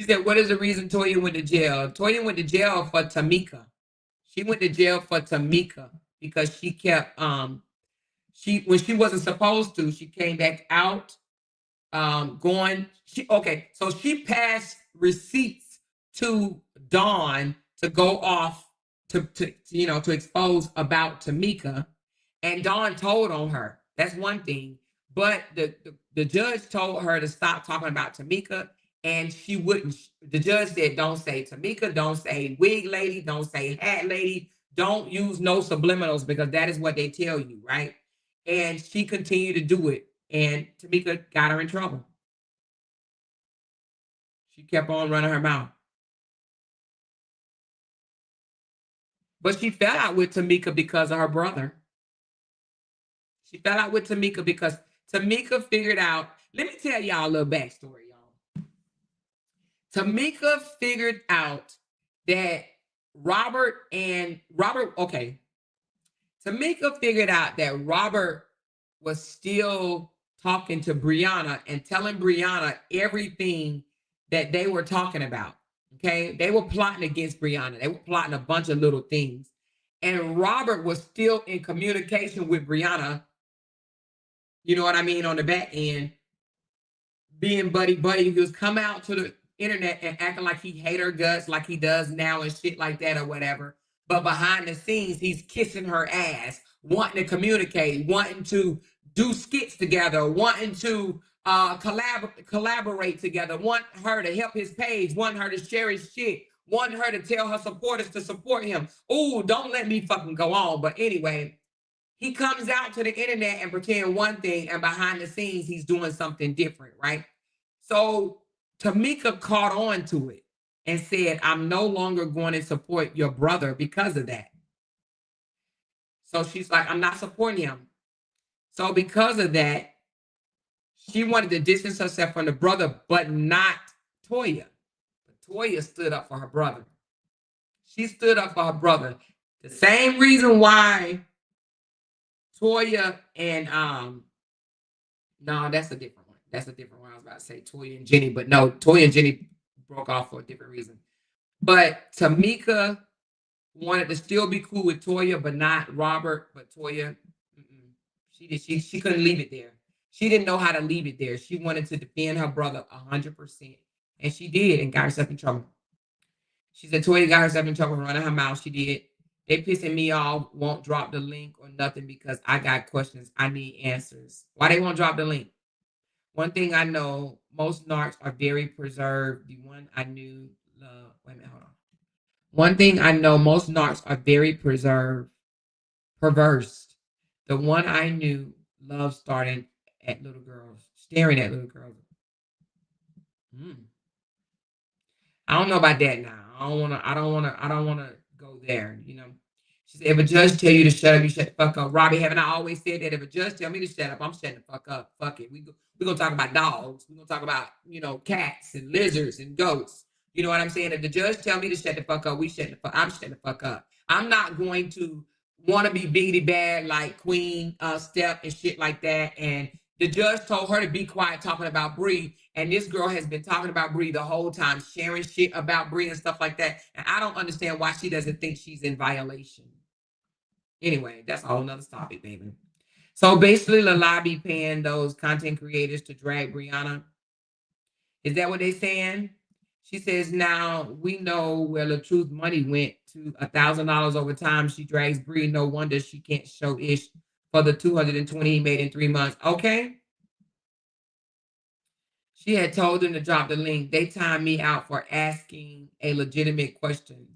said, what is the reason Toya went to jail? Toya went to jail for Tamika. She went to jail for Tamika because she kept, when she wasn't supposed to, she came back out, so she passed receipts to Dawn to go off to expose about Tamika. And Dawn told on her. That's one thing. But the judge told her to stop talking about Tamika, and she wouldn't. The judge said, don't say Tamika, don't say wig lady, don't say hat lady, don't use no subliminals because that is what they tell you, right? And she continued to do it, and Tamika got her in trouble. She kept on running her mouth. But she fell out with Tamika because of her brother. She fell out with Tamika because Tamika figured out, let me tell y'all a little backstory, y'all. Tamika figured out that Tamika figured out that Robert was still talking to Briana and telling Briana everything that they were talking about. Okay. They were plotting against Briana. They were plotting a bunch of little things. And Robert was still in communication with Briana. You know what I mean? On the back end, being buddy. He was come out to the internet and acting like he hate her guts like he does now and shit like that or whatever. But behind the scenes, he's kissing her ass, wanting to communicate, wanting to do skits together, wanting to collaborate together, want her to help his page, want her to share his shit, want her to tell her supporters to support him. Oh, don't let me fucking go on. But anyway, he comes out to the internet and pretend one thing, and behind the scenes, he's doing something different, right? So Tamika caught on to it and said, I'm no longer going to support your brother because of that. So she's like, I'm not supporting him. So because of that, she wanted to distance herself from the brother, but not Toya. But Toya stood up for her brother. She stood up for her brother. The same reason why Toya and No, that's a different one. That's a different one. I was about to say Toya and Jenny, but no, Toya and Jenny broke off for a different reason. But Tamika wanted to still be cool with Toya, but not Robert. But Toya, she couldn't leave it there. She didn't know how to leave it there. She wanted to defend her brother 100%, and she did, and got herself in trouble. She said Toya got herself in trouble for running her mouth. She did. They pissing me off. Won't drop the link or nothing because I got questions. I need answers. Why they won't drop the link? One thing I know, most narcs are very preserved. The one I knew, wait a minute, hold on. One thing I know, most narcs are very preserved, perverse. The one I knew loved starting at little girls, staring at little girls. Mm. I don't know about that now. I don't wanna go there, you know. She said, if a judge tell you to shut up, you shut the fuck up. Robbie, haven't I always said that if a judge tell me to shut up, I'm shutting the fuck up. Fuck it. We're gonna talk about dogs. We're gonna talk about, cats and lizards and goats. You know what I'm saying? If the judge tell me to shut the fuck up, I'm shutting the fuck up. I'm not going to wanna be biggity bad like Queen Step and shit like that. And the judge told her to be quiet talking about Bree. And this girl has been talking about Bree the whole time, sharing shit about Bree and stuff like that. And I don't understand why she doesn't think she's in violation. Anyway, that's a whole nother topic, baby. So basically, the lobby paying those content creators to drag Briana. Is that what they're saying? She says, now we know where the truth money went to $1,000 over time. She drags Bree. No wonder she can't show Ish for the 220 he made in 3 months. Okay. She had told them to drop the link. They timed me out for asking a legitimate question.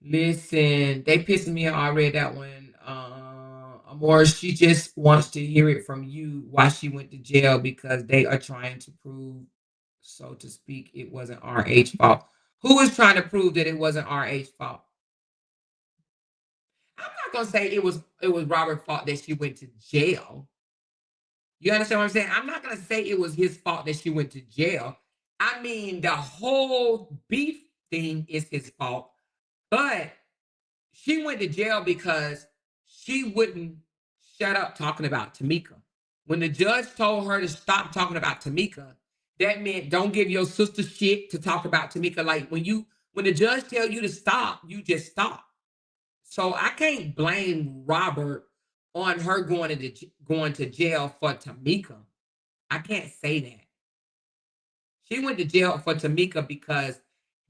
Listen, they pissing me off. I read that one. Amor, she just wants to hear it from you why she went to jail because they are trying to prove, so to speak, it wasn't RH fault. Who is trying to prove that it wasn't RH fault? I'm not gonna say it was Robert's fault that she went to jail. You understand what I'm saying? I'm not gonna say it was his fault that she went to jail. I mean, the whole beef thing is his fault, but she went to jail because she wouldn't shut up talking about Tamika. When the judge told her to stop talking about Tamika, that meant don't give your sister shit to talk about Tamika. Like when the judge tell you to stop, you just stop. So I can't blame Robert on her going to jail for Tamika. I can't say that. She went to jail for Tamika because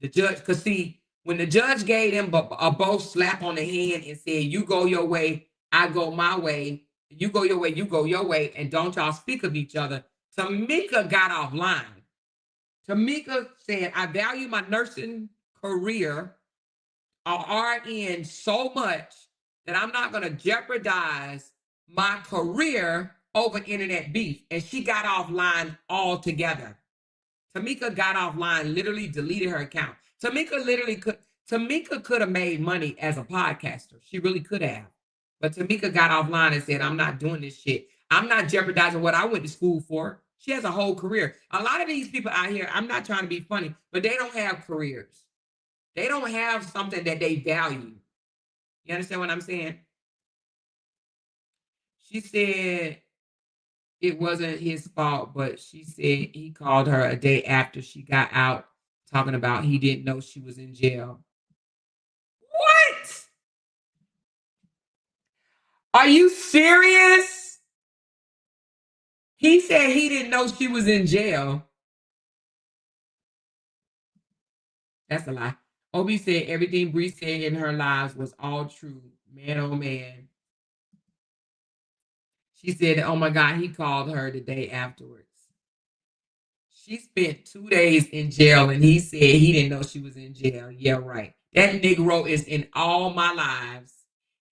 the judge, because see, when the judge gave them a both slap on the hand and said, you go your way, I go my way, you go your way, you go your way, and don't y'all speak of each other, Tamika got offline. Tamika said, I value my nursing career, RN, so much that I'm not going to jeopardize my career over internet beef. And she got offline altogether. Tamika got offline, literally deleted her account. Tamika could have made money as a podcaster. She really could have. But Tamika got offline and said, I'm not doing this shit. I'm not jeopardizing what I went to school for. She has a whole career. A lot of these people out here, I'm not trying to be funny, but they don't have careers. They don't have something that they value. You understand what I'm saying? She said it wasn't his fault, but she said he called her a day after she got out talking about he didn't know she was in jail. What? Are you serious? He said he didn't know she was in jail. That's a lie. Obi said everything Bree said in her lives was all true. Man, oh man. She said, oh my God, he called her the day afterwards. She spent 2 days in jail and he said he didn't know she was in jail. Yeah, right. That Negro is in all my lives,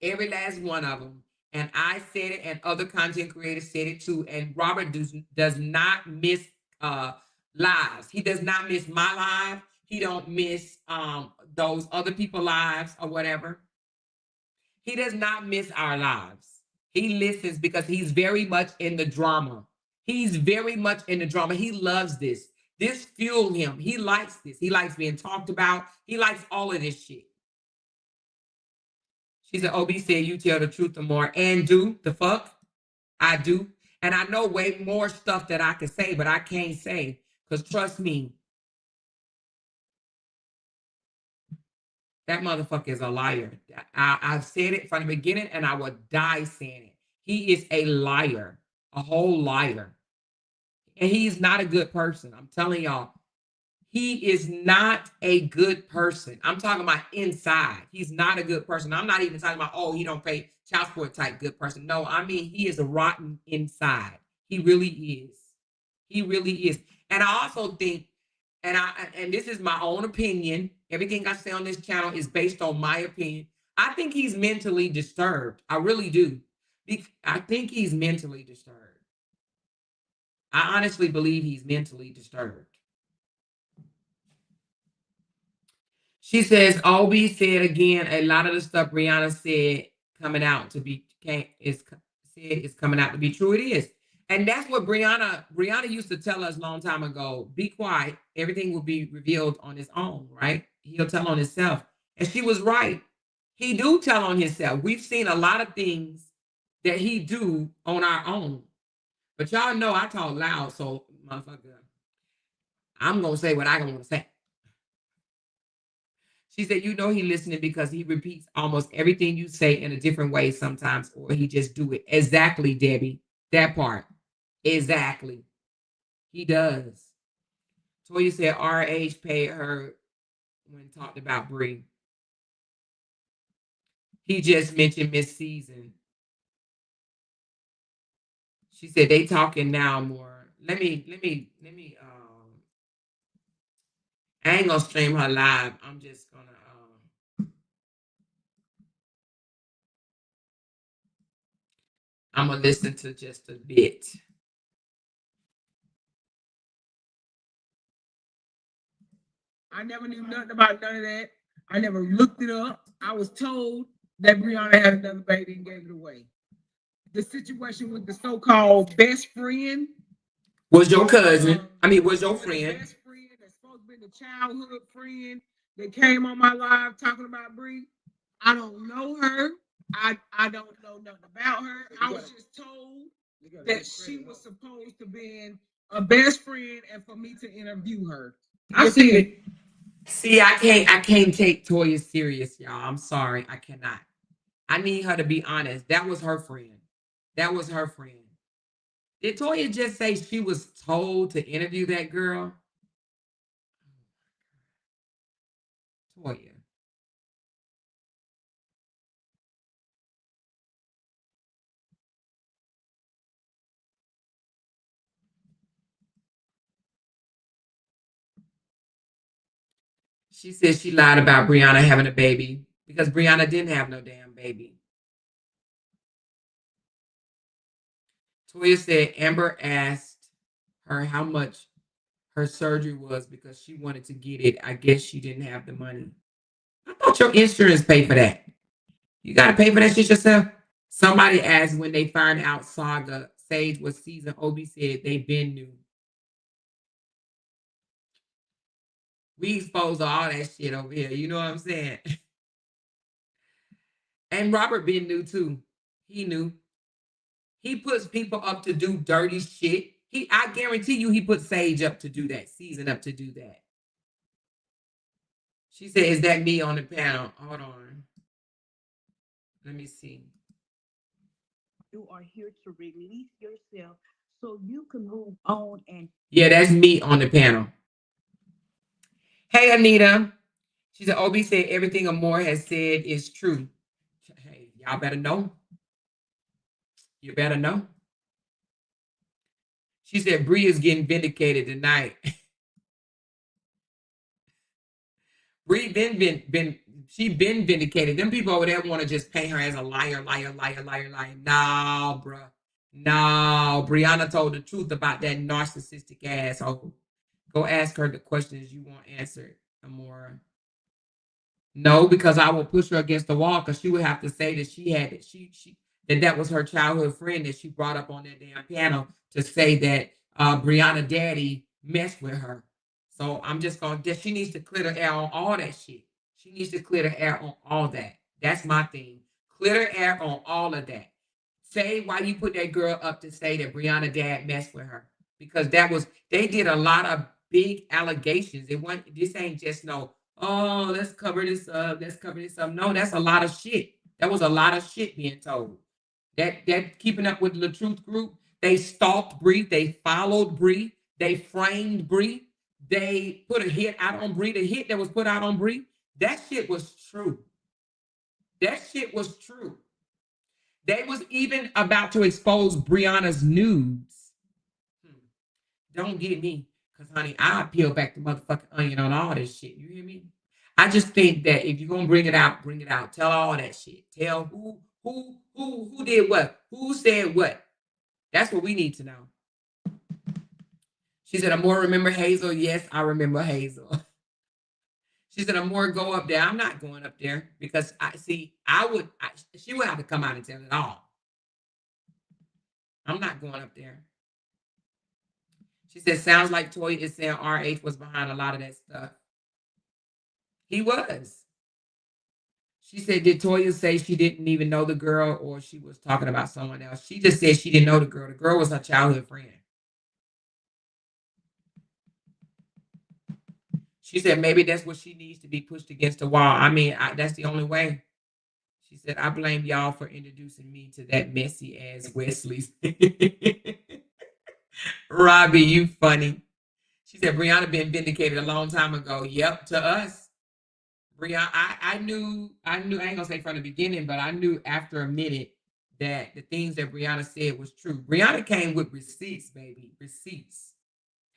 every last one of them. And I said it, and other content creators said it too. And Robert does not miss lives. He does not miss my life. He don't miss those other people's lives or whatever. He does not miss our lives. He listens because he's very much in the drama. He's very much in the drama. He loves this. This fueled him. He likes this. He likes being talked about. He likes all of this shit. She said, OB said you tell the truth and more. And do the fuck? I do. And I know way more stuff that I can say, but I can't say. Because trust me, that motherfucker is a liar. I've said it from the beginning and I will die saying it. He is a liar, a whole liar. And he's not a good person. I'm telling y'all, he is not a good person. I'm talking about inside. He's not a good person. I'm not even talking about, oh, he don't pay child support type good person. No, I mean, he is rotten inside. He really is. He really is. And I also think, and this is my own opinion. Everything I say on this channel is based on my opinion. I think he's mentally disturbed. I really do. I think he's mentally disturbed. I honestly believe he's mentally disturbed. She says, Obi said again, a lot of the stuff Briana said coming out to be is coming out to be true. It is. And that's what Briana used to tell us a long time ago. Be quiet. Everything will be revealed on his own, right? He'll tell on himself. And she was right. He do tell on himself. We've seen a lot of things that he do on our own. But y'all know I talk loud, so motherfucker, I'm gonna say what I want to say. She said, you know he listening because he repeats almost everything you say in a different way sometimes, or he just do it. Exactly, Debbie. That part. Exactly. He does. Toya said RH paid her when talked about Bree. He just mentioned Miss Season. She said they talking now more. Let me I ain't gonna stream her live. I'm just gonna I'm gonna listen to just a bit. I never knew nothing about none of that. I never looked it up. I was told that Briana had another baby and gave it away. The situation with the so-called best friend was your cousin. Was your friend. Best friend that's supposed to be the childhood friend that came on my live talking about Bree. I don't know her. I don't know nothing about her. I was just told that she was supposed to be a best friend and for me to interview her. I see it. See, I can't take Toya serious, y'all. I'm sorry. I cannot. I need her to be honest. That was her friend. That was her friend. Did Toya just say she was told to interview that girl? Toya. She said she lied about Briana having a baby because Briana didn't have no damn baby. Toya said Amber asked her how much her surgery was because she wanted to get it. I guess she didn't have the money. I thought your insurance paid for that. You got to pay for that shit yourself. Somebody asked when they find out Saga Sage was season. Obi said they been new. We exposed all that shit over here. You know what I'm saying? And Robert been new too. He knew. He puts people up to do dirty shit. I guarantee you he put Sage up to do that, season up to do that. She said, is that me on the panel? Hold on. Let me see. You are here to release yourself so you can move on and yeah, that's me on the panel. Hey, Anita. She said, Obi said everything Amore has said is true. Hey, y'all better know. You better know. She said Bree is getting vindicated tonight. Bree she been vindicated. Them people over there want to just paint her as a liar. No, bro. No, Briana told the truth about that narcissistic asshole. Go ask her the questions you want answered, Amora. No, because I will push her against the wall because she would have to say that she had it. That was her childhood friend that she brought up on that damn piano to say that Brianna daddy messed with her. So I'm just going to, she needs to clear the air on all that shit. She needs to clear the air on all that. That's my thing. Clear the air on all of that. Say why you put that girl up to say that Brianna dad messed with her. Because they did a lot of big allegations. This ain't just no, oh, let's cover this up. Let's cover this up. No, that's a lot of shit. That was a lot of shit being told. That keeping up with the Truth Group, they stalked Bree, they followed Bree, they framed Bree, they put a hit out on Bree. The hit that was put out on Bree, that shit was true. That shit was true. They was even about to expose Brianna's nudes. Don't get me, because honey, I peel back the motherfucking onion on all this shit. You hear me? I just think that if you're gonna bring it out, bring it out. Tell all that shit. Tell who did what, who said what. That's what we need to know. She said, Amore, remember Hazel? Yes, I remember Hazel. She said, Amore, go up there. I'm not going up there because she would have to come out and tell it all. I'm not going up there. She said, sounds like Toya is saying RH was behind a lot of that stuff. He was. She said, did Toya say she didn't even know the girl or she was talking about someone else? She just said she didn't know the girl. The girl was her childhood friend. She said, maybe that's what she needs to be pushed against the wall. I mean, that's the only way. She said, I blame y'all for introducing me to that messy ass Wesley. Robbie, you funny. She said, Brianna been vindicated a long time ago. Yep, to us. Brianna, I knew, I ain't gonna say from the beginning, but I knew after a minute that the things that Brianna said was true. Brianna came with receipts, baby, receipts.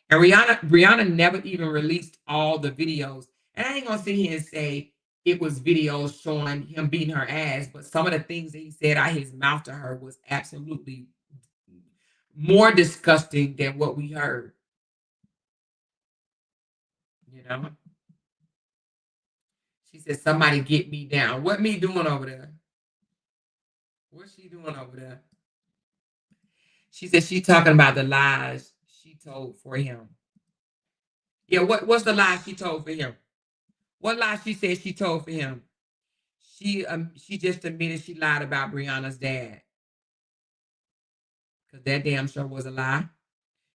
And Brianna never even released all the videos. And I ain't gonna sit here and say it was videos showing him beating her ass, but some of the things that he said out his mouth to her was absolutely more disgusting than what we heard. You know? She said, somebody get me down. What me doing over there? What's she doing over there? She said she talking about the lies she told for him. Yeah, what's the lie she told for him? What lie she said she told for him? She just admitted she lied about Brianna's dad. Because that damn sure was a lie.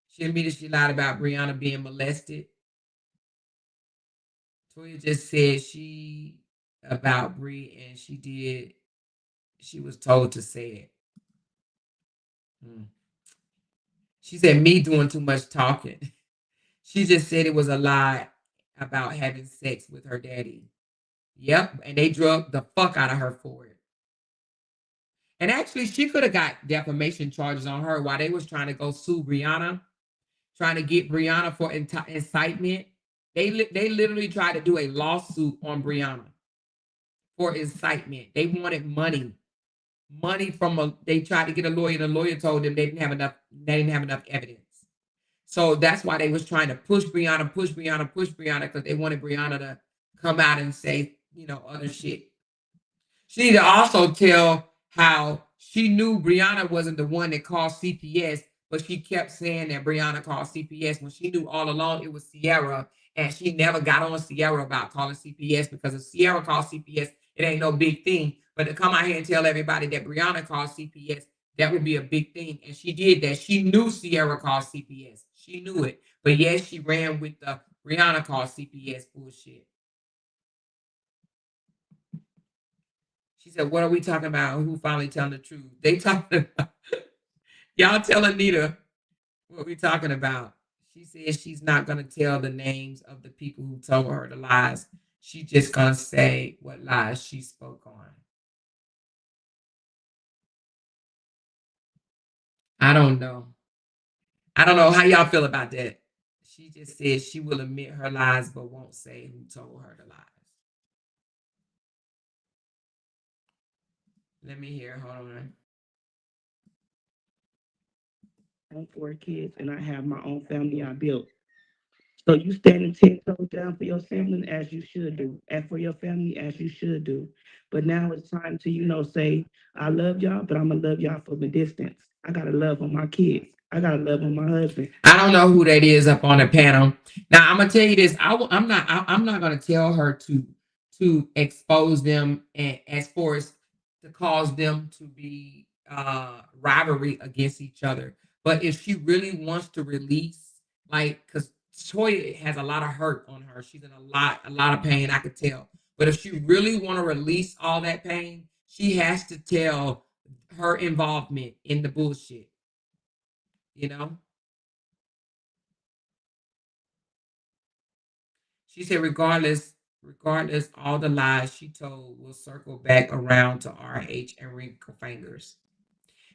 She admitted she lied about Brianna being molested. Toya just said she about Bree and she was told to say it. She said me doing too much talking. She just said it was a lie about having sex with her daddy. Yep, and they drugged the fuck out of her for it. And actually, she could have got defamation charges on her while they was trying to go sue Brianna, trying to get Brianna for incitement. They literally tried to do a lawsuit on Brianna for incitement. They wanted money from they tried to get a lawyer. The lawyer told them they didn't have enough evidence. So that's why they was trying to push Brianna, because they wanted Brianna to come out and say, other shit. She need to also tell how she knew Brianna wasn't the one that called CPS, but she kept saying that Brianna called CPS when she knew all along it was Sierra, and she never got on Sierra about calling CPS, because if Sierra called CPS, it ain't no big thing. But to come out here and tell everybody that Brianna called CPS, that would be a big thing. And she did that. She knew Sierra called CPS. She knew it. But yes, she ran with the Brianna called CPS bullshit. She said, what are we talking about? Who finally telling the truth? They talking about, y'all tell Anita what we talking about. She says she's not going to tell the names of the people who told her the lies. She's just going to say what lies she spoke on. I don't know. I don't know how y'all feel about that. She just says she will admit her lies, but won't say who told her the lies. Let me hear. Hold on. I have 4 kids, and I have my own family I built. So you standing 10 toes down for your family as you should do, and for your family as you should do. But now it's time to, say, I love y'all, but I'm gonna love y'all from a distance. I gotta love on my kids. I gotta love on my husband. I don't know who that is up on the panel. Now I'm gonna tell you this. I'm not gonna tell her to expose them as far as to cause them to be rivalry against each other. But if she really wants to release, like, because Toya has a lot of hurt on her, she's in a lot of pain, I could tell. But if she really want to release all that pain, she has to tell her involvement in the bullshit. You know, she said, regardless, all the lies she told will circle back around to RH and wrinkle fingers.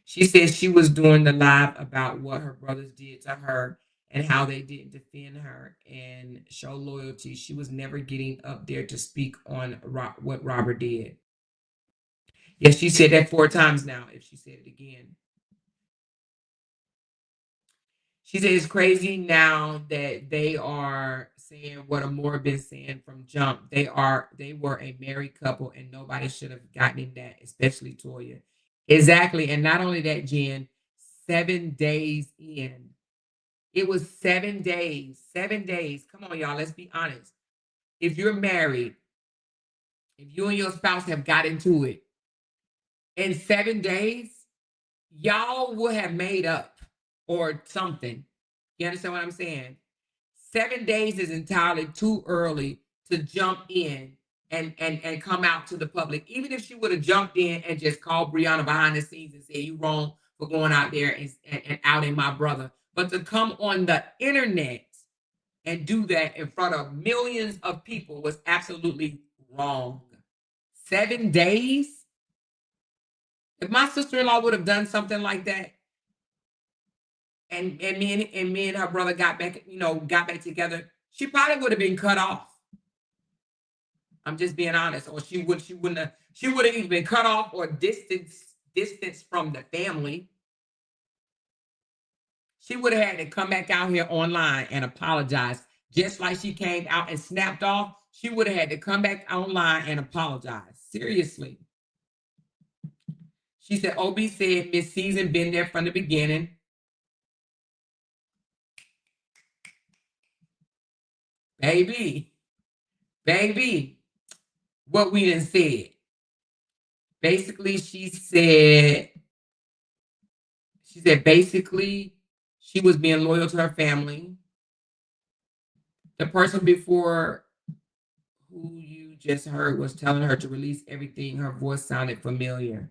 She said she was doing the live about what her brothers did to her and how they didn't defend her and show loyalty. She was never getting up there to speak on what Robert did. Yes, she said that 4 times now, if she said it again. She said it's crazy now that they are saying what Amore been saying from jump. They were a married couple and nobody should have gotten in that, especially Toya. Exactly. And not only that, Jen, 7 days in. It was 7 days. 7 days. Come on, y'all. Let's be honest. If you're married, if you and your spouse have got into it in 7 days, y'all will have made up or something. You understand what I'm saying? 7 days is entirely too early to jump in and come out to the public. Even if she would have jumped in and just called Briana behind the scenes and said, you wrong for going out there and outing my brother. But to come on the internet and do that in front of millions of people was absolutely wrong. 7 days? If my sister-in-law would have done something like that, and me and her brother got back together, she probably would have been cut off. I'm just being honest. Or she would have either been cut off or distance from the family. She would have had to come back out here online and apologize. Just like she came out and snapped off, she would have had to come back online and apologize. Seriously. She said, OB said Miss Season been there from the beginning. Baby, what we done said. Basically, she said basically she was being loyal to her family. The person before who you just heard was telling her to release everything. Her voice sounded familiar.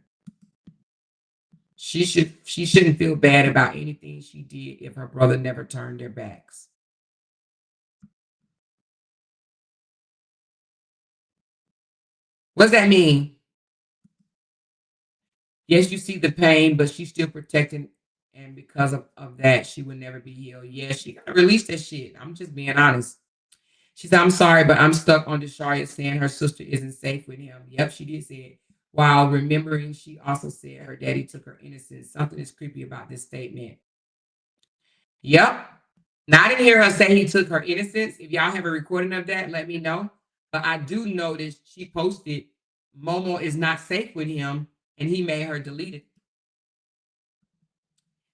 She shouldn't feel bad about anything she did if her brother never turned their backs. What's that mean? Yes, you see the pain, but she's still protecting, and because of that, she would never be healed. Yes, she gotta release that shit. I'm just being honest. She said, I'm sorry, but I'm stuck on Desharia saying her sister isn't safe with him. Yep, she did say it. While remembering, she also said her daddy took her innocence. Something is creepy about this statement. Yep. Now, I didn't hear her say he took her innocence. If y'all have a recording of that, let me know. But I do notice she posted, Momo is not safe with him, and he made her delete it.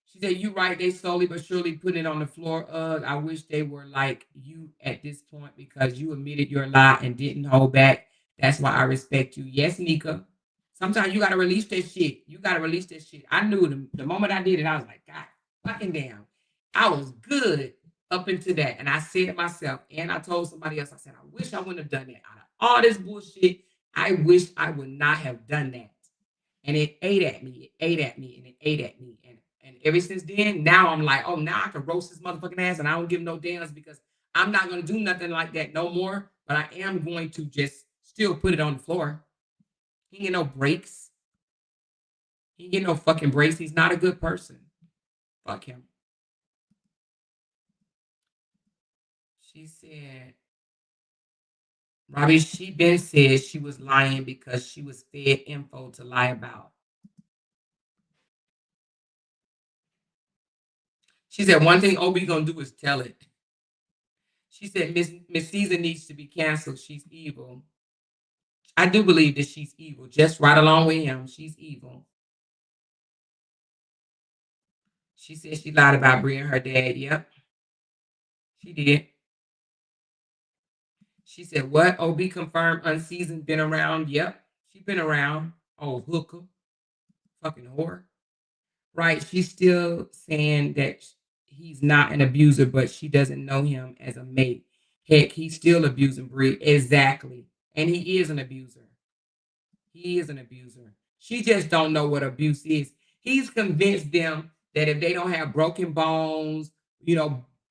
She said, you right, they slowly but surely put it on the floor. I wish they were like you at this point because you admitted your lie and didn't hold back. That's why I respect you. Yes, Nika. Sometimes you got to release that shit. You got to release that shit. I knew the moment I did it, I was like, God fucking damn. I was good up into that. And I said it myself. And I told somebody else, I said, I wish I wouldn't have done that. Out of all this bullshit, I wish I would not have done that. And it ate at me. It ate at me. And it ate at me. And ever since then, now I'm like, oh, now I can roast this motherfucking ass and I don't give no damns because I'm not going to do nothing like that no more. But I am going to just still put it on the floor. He ain't get no breaks. He ain't get no fucking breaks. He's not a good person. Fuck him. She said, Robbie, she been said she was lying because she was fed info to lie about. She said, one thing OB gonna do is tell it. She said, Miss Caesar needs to be canceled. She's evil. I do believe that she's evil. Just right along with him. She's evil. She said she lied about Bria and her dad. Yep. She did. She said, what? OB confirmed Unseasoned been around? Yep. She been around. Oh, hooker, fucking whore. Right? She's still saying that he's not an abuser, but she doesn't know him as a mate. Heck, he's still abusing Bree. Exactly. And he is an abuser. He is an abuser. She just don't know what abuse is. He's convinced them that if they don't have broken bones,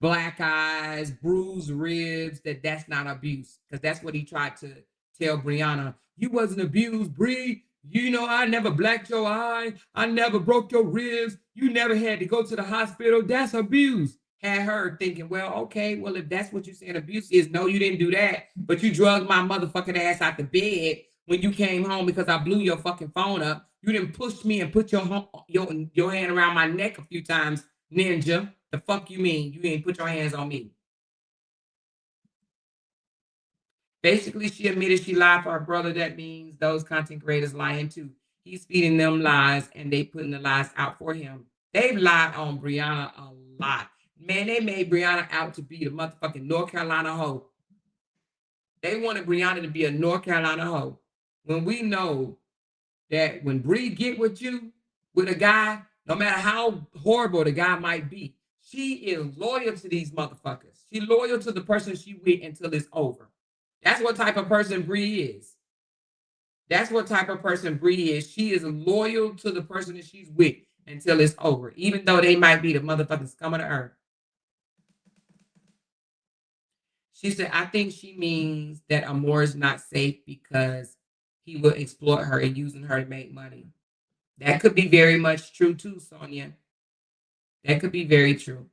black eyes, bruised ribs, that's not abuse. Because that's what he tried to tell Briana. You wasn't abused, Bree. I never blacked your eye. I never broke your ribs. You never had to go to the hospital. That's abuse. Had her thinking, well, okay, well, if that's what you're saying abuse is, no, you didn't do that. But you drugged my motherfucking ass out the bed when you came home because I blew your fucking phone up. You didn't push me and put your hand around my neck a few times, ninja. The fuck you mean? You ain't put your hands on me. Basically, she admitted she lied for her brother. That means those content creators lying too. He's feeding them lies and they putting the lies out for him. They've lied on Briana a lot. Man, they made Briana out to be the motherfucking North Carolina hoe. They wanted Briana to be a North Carolina hoe. When we know that when Bree get with you, with a guy, no matter how horrible the guy might be, she is loyal to these motherfuckers. She's loyal to the person she with until it's over. That's what type of person Bree is. That's what type of person Bree is. She is loyal to the person that she's with until it's over, even though they might be the motherfucking scum of the earth. She said, I think she means that Amor is not safe because he will exploit her and using her to make money. That could be very much true too, Sonia. That could be very true.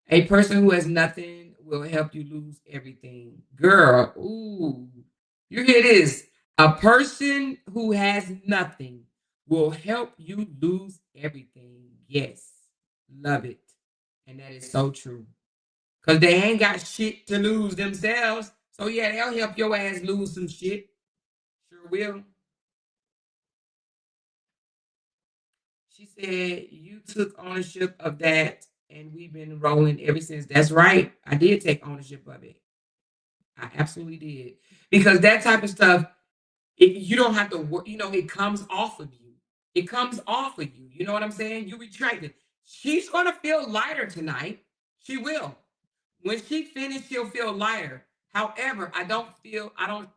A person who has nothing will help you lose everything. Girl, ooh. You hear this? A person who has nothing will help you lose everything. Yes. Love it. And that is so true. Because they ain't got shit to lose themselves. So yeah, they'll help your ass lose some shit. Sure will. She said, you took ownership of that and we've been rolling ever since. That's right. I did take ownership of it. I absolutely did. Because that type of stuff, you don't have to work, it comes off of you. It comes off of you. You know what I'm saying? You retract it. She's going to feel lighter tonight. She will. When she finished, she'll feel lighter. However, I don't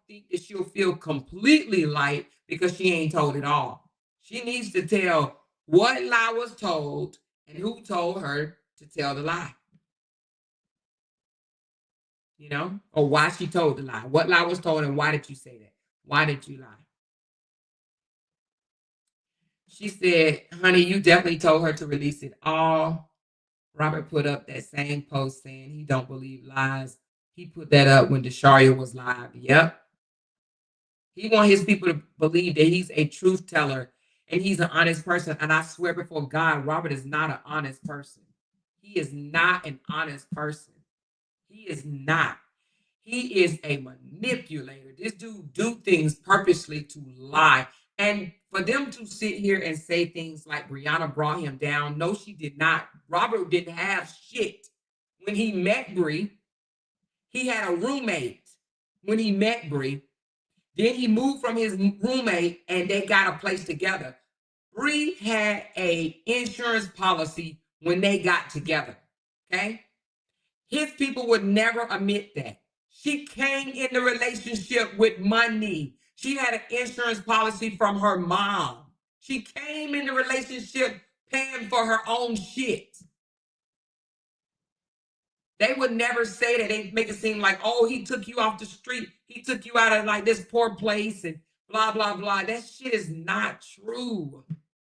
think that she'll feel completely light because she ain't told it all. She needs to tell what lie was told and who told her to tell the lie. Or why she told the lie. What lie was told and why did you say that? Why did you lie? She said, honey, you definitely told her to release it all. Robert put up that same post saying he don't believe lies. He put that up when Desharia was live. Yep. He wants his people to believe that he's a truth teller and he's an honest person. And I swear before God, Robert is not an honest person. He is not an honest person. He is not. He is a manipulator. This dude do things purposely to lie. And for them to sit here and say things like Briana brought him down, no, she did not. Robert didn't have shit. When he met Bree, he had a roommate when he met Bree. Then he moved from his roommate and they got a place together. Bree had a insurance policy when they got together. Okay? His people would never admit that. She came in the relationship with money. She had an insurance policy from her mom. She came in the relationship paying for her own shit. They would never say that. They make it seem like, oh, he took you off the street. He took you out of like this poor place and blah, blah, blah. That shit is not true.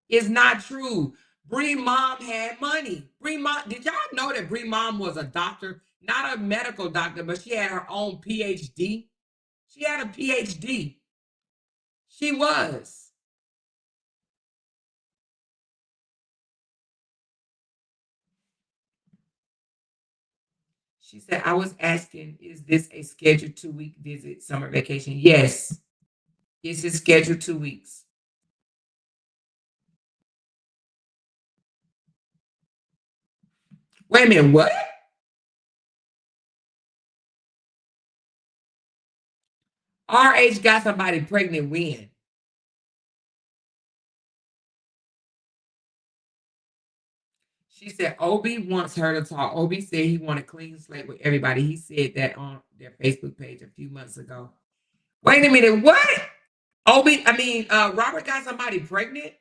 It's not true. Bree mom had money. Bree mom, did y'all know that Bree mom was a doctor? Not a medical doctor, but she had her own PhD. She had a PhD. She was. She said, I was asking, is this a scheduled 2-week visit, summer vacation? Yes. It's a scheduled 2 weeks. Wait a minute, what? RH got somebody pregnant when? She said Obi wants her to talk. Obi said he want a clean slate with everybody. He said that on their Facebook page a few months ago. Wait a minute, what? Robert got somebody pregnant?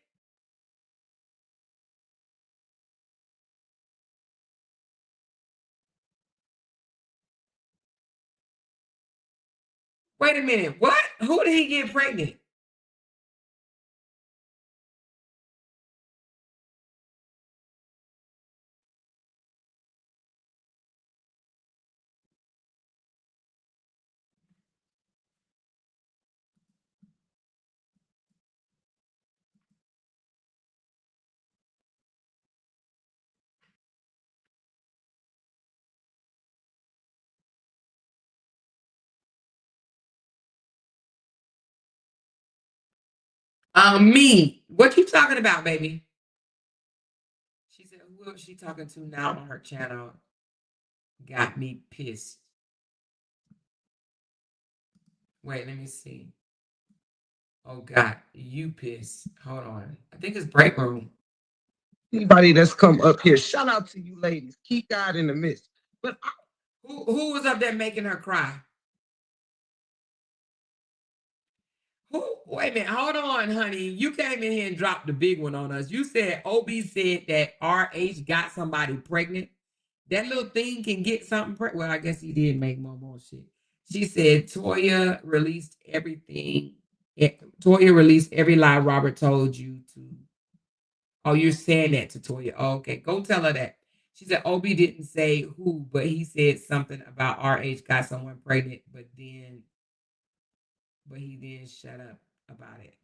Wait a minute, what? Who did he get pregnant? Me. What you talking about, baby? She said, who is she talking to now on her channel? Got me pissed. Wait, let me see. Oh God, you pissed. Hold on. I think it's break room. Anybody that's come up here, shout out to you ladies. Keep God in the midst. But who was up there making her cry? Who? Wait a minute. Hold on, honey. You came in here and dropped the big one on us. You said OB said that RH got somebody pregnant. That little thing can get something pregnant. Well, I guess he did make more shit. She said Toya released everything. Toya released every lie Robert told you to. Oh, you're saying that to Toya. Oh, okay, go tell her that. She said Obi didn't say who, but he said something about RH got someone pregnant, but he then shut up about it.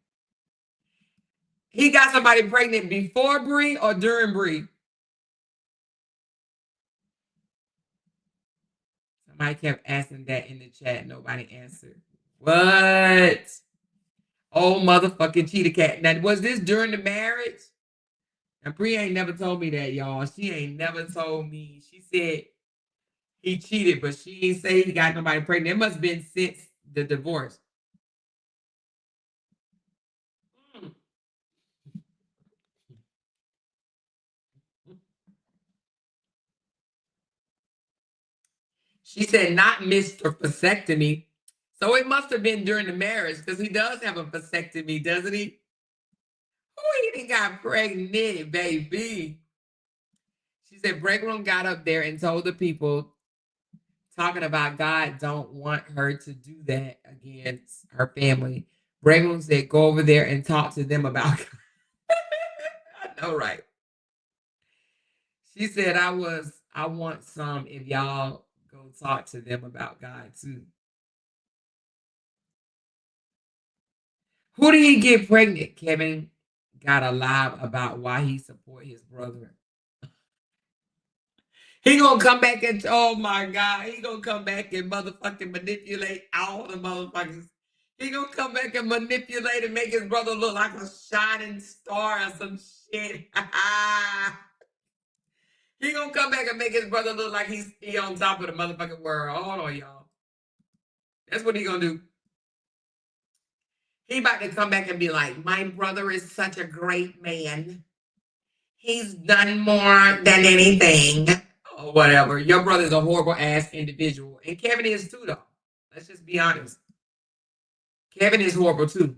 He got somebody pregnant before Bree or during Bree? Somebody kept asking that in the chat. Nobody answered. What? Oh, motherfucking cheetah cat. Now, was this during the marriage? And Bree ain't never told me that, y'all. She ain't never told me. She said he cheated, but she ain't say he got nobody pregnant. It must have been since the divorce. She said not Mr. Vasectomy. So it must have been during the marriage because he does have a vasectomy, doesn't he? Oh, he didn't got pregnant, baby. She said Breakroom got up there and told the people talking about God don't want her to do that against her family. Breakroom said go over there and talk to them about God. I know, right? She said I want some if y'all go talk to them about God too. Who did he get pregnant? Kevin got a live about why he support his brother. He gonna come back and oh my God, he gonna come back and motherfucking manipulate all the motherfuckers. He gonna come back and manipulate and make his brother look like a shining star or some shit. He gonna come back and make his brother look like he's on top of the motherfucking world. Hold on, y'all. That's what he gonna do. He about to come back and be like, my brother is such a great man. He's done more than anything. Or whatever. Your brother's a horrible ass individual. And Kevin is too, though. Let's just be honest. Kevin is horrible too.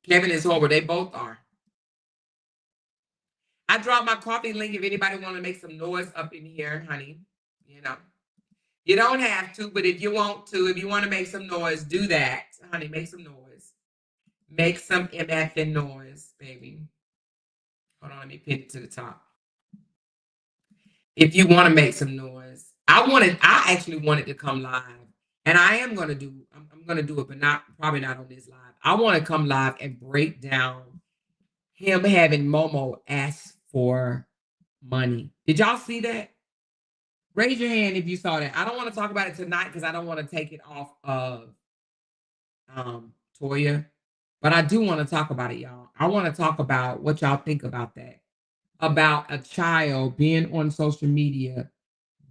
Kevin is horrible. They both are. I dropped my coffee link if anybody want to make some noise up in here, honey. You know. You don't have to, but if you want to, if you want to make some noise, do that. Honey, make some noise. Make some MFN noise, baby. Hold on, let me pin it to the top. If you want to make some noise. I actually wanted to come live. And I am going to do, I'm going to do it, but probably not on this live. I want to come live and break down him having Momo ask for money. Did y'all see that? Raise your hand if you saw that. I don't want to talk about it tonight because I don't want to take it off of Toya. But I do want to talk about it, y'all. I want to talk about what y'all think about that. About a child being on social media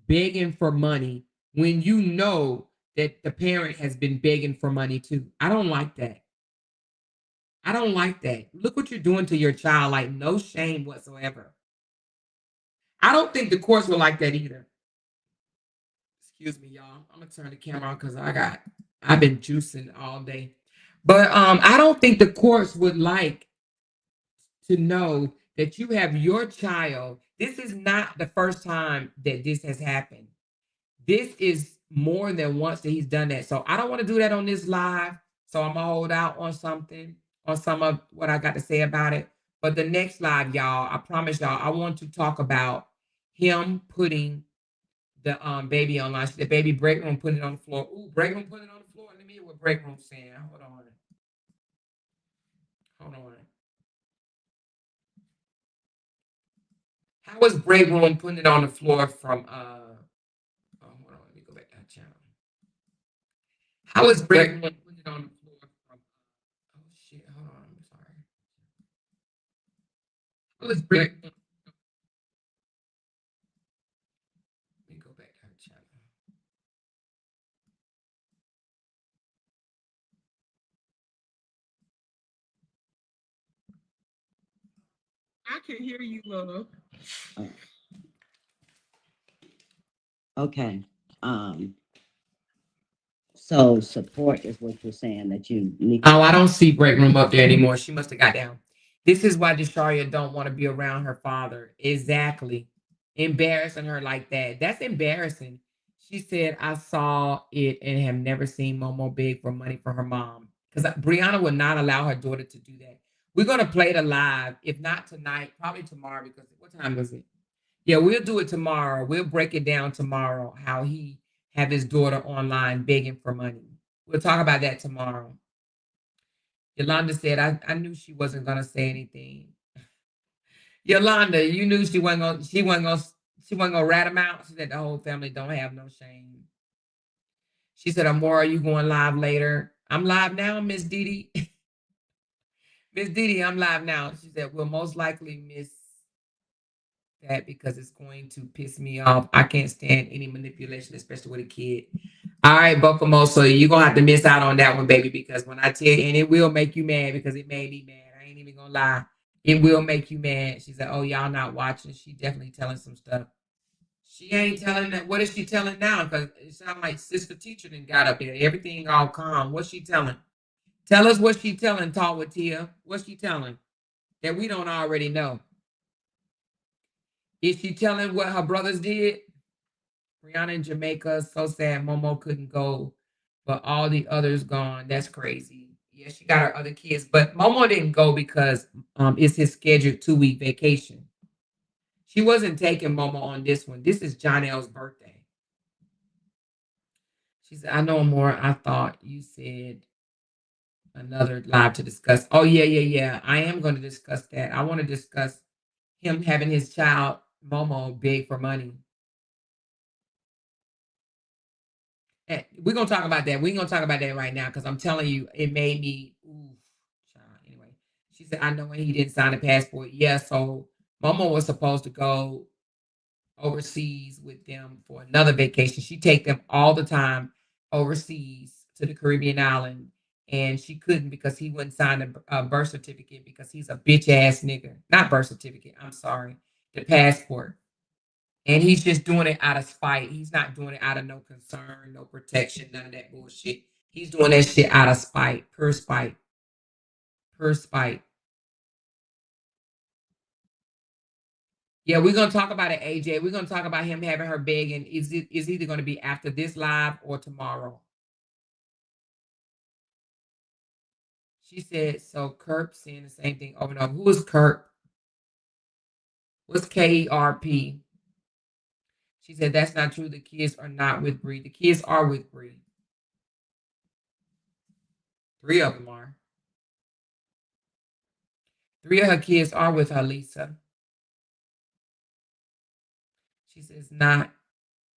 begging for money when you know that the parent has been begging for money too. I don't like that. I don't like that. Look what you're doing to your child, like no shame whatsoever. I don't think the courts were like that either. Excuse me, y'all. I'm gonna turn the camera on because I've been juicing all day. But I don't think the courts would like to know that you have your child. This is not the first time that this has happened. This is more than once that he's done that. So I don't want to do that on this live. So I'm gonna hold out on something, on some of what I got to say about it. But the next live, y'all, I promise y'all, I want to talk about him putting the baby online. The baby break room putting it on the floor. Ooh, break room putting it on the floor. Let me hear what break room's saying. Hold on. Hold on. How was break room putting it on the floor from oh, hold on, let me go back to that channel. How is break room putting it on the floor from oh shit, hold on, I'm sorry. How is break let me go back to her channel. I can hear you, love. Okay. Um, so support is what you're saying that you need. Oh, I don't see break room up there anymore. She must have got down. This is why Desharia don't want to be around her father. Exactly. Embarrassing her like that. That's embarrassing. She said, I saw it and have never seen Momo beg for money for her mom. Because Briana would not allow her daughter to do that. We're going to play it live. If not tonight, probably tomorrow. Because what time was it? Yeah, we'll do it tomorrow. We'll break it down tomorrow, how he have his daughter online begging for money. We'll talk about that tomorrow. Yolanda said, I knew she wasn't gonna say anything. Yolanda, you knew she wasn't gonna rat him out. She said the whole family don't have no shame. She said, Amora, are you going live later? I'm live now, Miss Didi. Miss Didi, I'm live now. She said, we'll most likely miss that because it's going to piss me off. I can't stand any manipulation, especially with a kid. All right, Buckamo. So you're gonna have to miss out on that one, baby, because when I tell you, and it will make you mad because it made me mad. I ain't even gonna lie. It will make you mad. She said, oh, y'all not watching. She definitely telling some stuff. She ain't telling that. What is she telling now? Because it sounds like sister teacher then got up there. Everything all calm. What's she telling? Tell us what she telling, Talk with Tia. What's she telling that we don't already know? Is she telling what her brothers did? Briana in Jamaica, so sad Momo couldn't go, but all the others gone. That's crazy. Yeah, she got her other kids, but Momo didn't go because it's his scheduled 2-week vacation. She wasn't taking Momo on this one. This is John L's birthday. She said, I know more. I thought you said another live to discuss. Oh, yeah. I am going to discuss that. I want to discuss him having his child, Momo, beg for money. We're gonna talk about that. We're gonna talk about that right now because I'm telling you, it made me. Ooh, child. Anyway, she said, "I know when he didn't sign a passport." Yeah, so Momo was supposed to go overseas with them for another vacation. She take them all the time overseas to the Caribbean island, and she couldn't because he wouldn't sign a birth certificate because he's a bitch ass nigga. Not birth certificate. I'm sorry, the passport. And he's just doing it out of spite. He's not doing it out of no concern, no protection, none of that bullshit. He's doing that shit out of spite, pure spite, pure spite. Yeah, we're gonna talk about it, AJ. We're gonna talk about him having her begging. Is either gonna be after this live or tomorrow? She said, so Kerp saying the same thing over and over. Who is Kerp? What's KERP? She said, that's not true. The kids are not with Bree. The kids are with Bree. 3 of them are. 3 of her kids are with her, Lisa. She says, not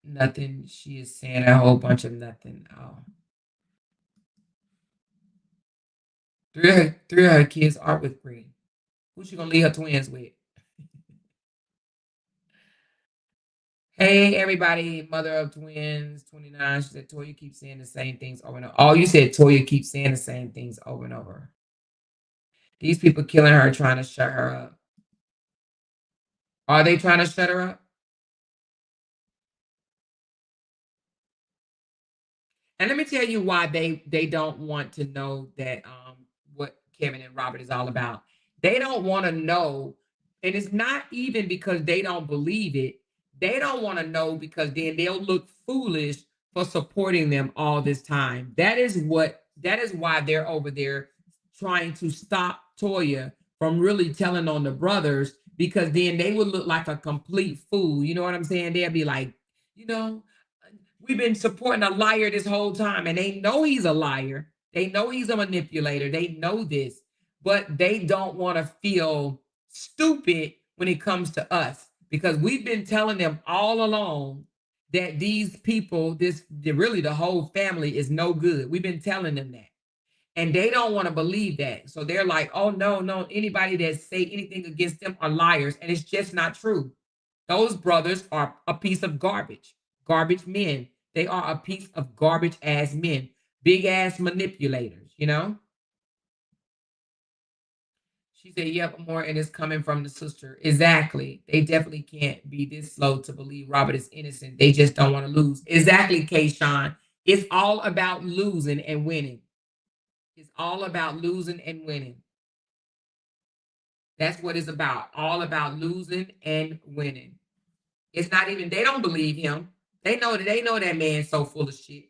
nothing. She is saying a whole bunch of nothing. Oh. 3 of her kids are with Bree. Who's she gonna leave her twins with? Hey, everybody, mother of twins, 29. She said, Toya keeps saying the same things over and over. Oh, you said Toya keeps saying the same things over and over. These people killing her, trying to shut her up. Are they trying to shut her up? And let me tell you why they don't want to know that what Kevin and Robert is all about. They don't want to know, and it's not even because they don't believe it. They don't want to know because then they'll look foolish for supporting them all this time. That is why they're over there trying to stop Toya from really telling on the brothers, because then they would look like a complete fool. You know what I'm saying? They'll be like, you know, we've been supporting a liar this whole time, and they know he's a liar. They know he's a manipulator. They know this, but they don't want to feel stupid when it comes to us, because we've been telling them all along that these people, really the whole family is no good. We've been telling them that. And they don't want to believe that. So they're like, oh, no, anybody that say anything against them are liars. And it's just not true. Those brothers are a piece of garbage men. They are a piece of garbage ass men, big ass manipulators, you know? She said, yep, more, and it's coming from the sister. Exactly. They definitely can't be this slow to believe Robert is innocent. They just don't want to lose. Exactly, Kayshawn. It's all about losing and winning. It's all about losing and winning. That's what it's about. All about losing and winning. It's not even, they don't believe him. They know that man's so full of shit.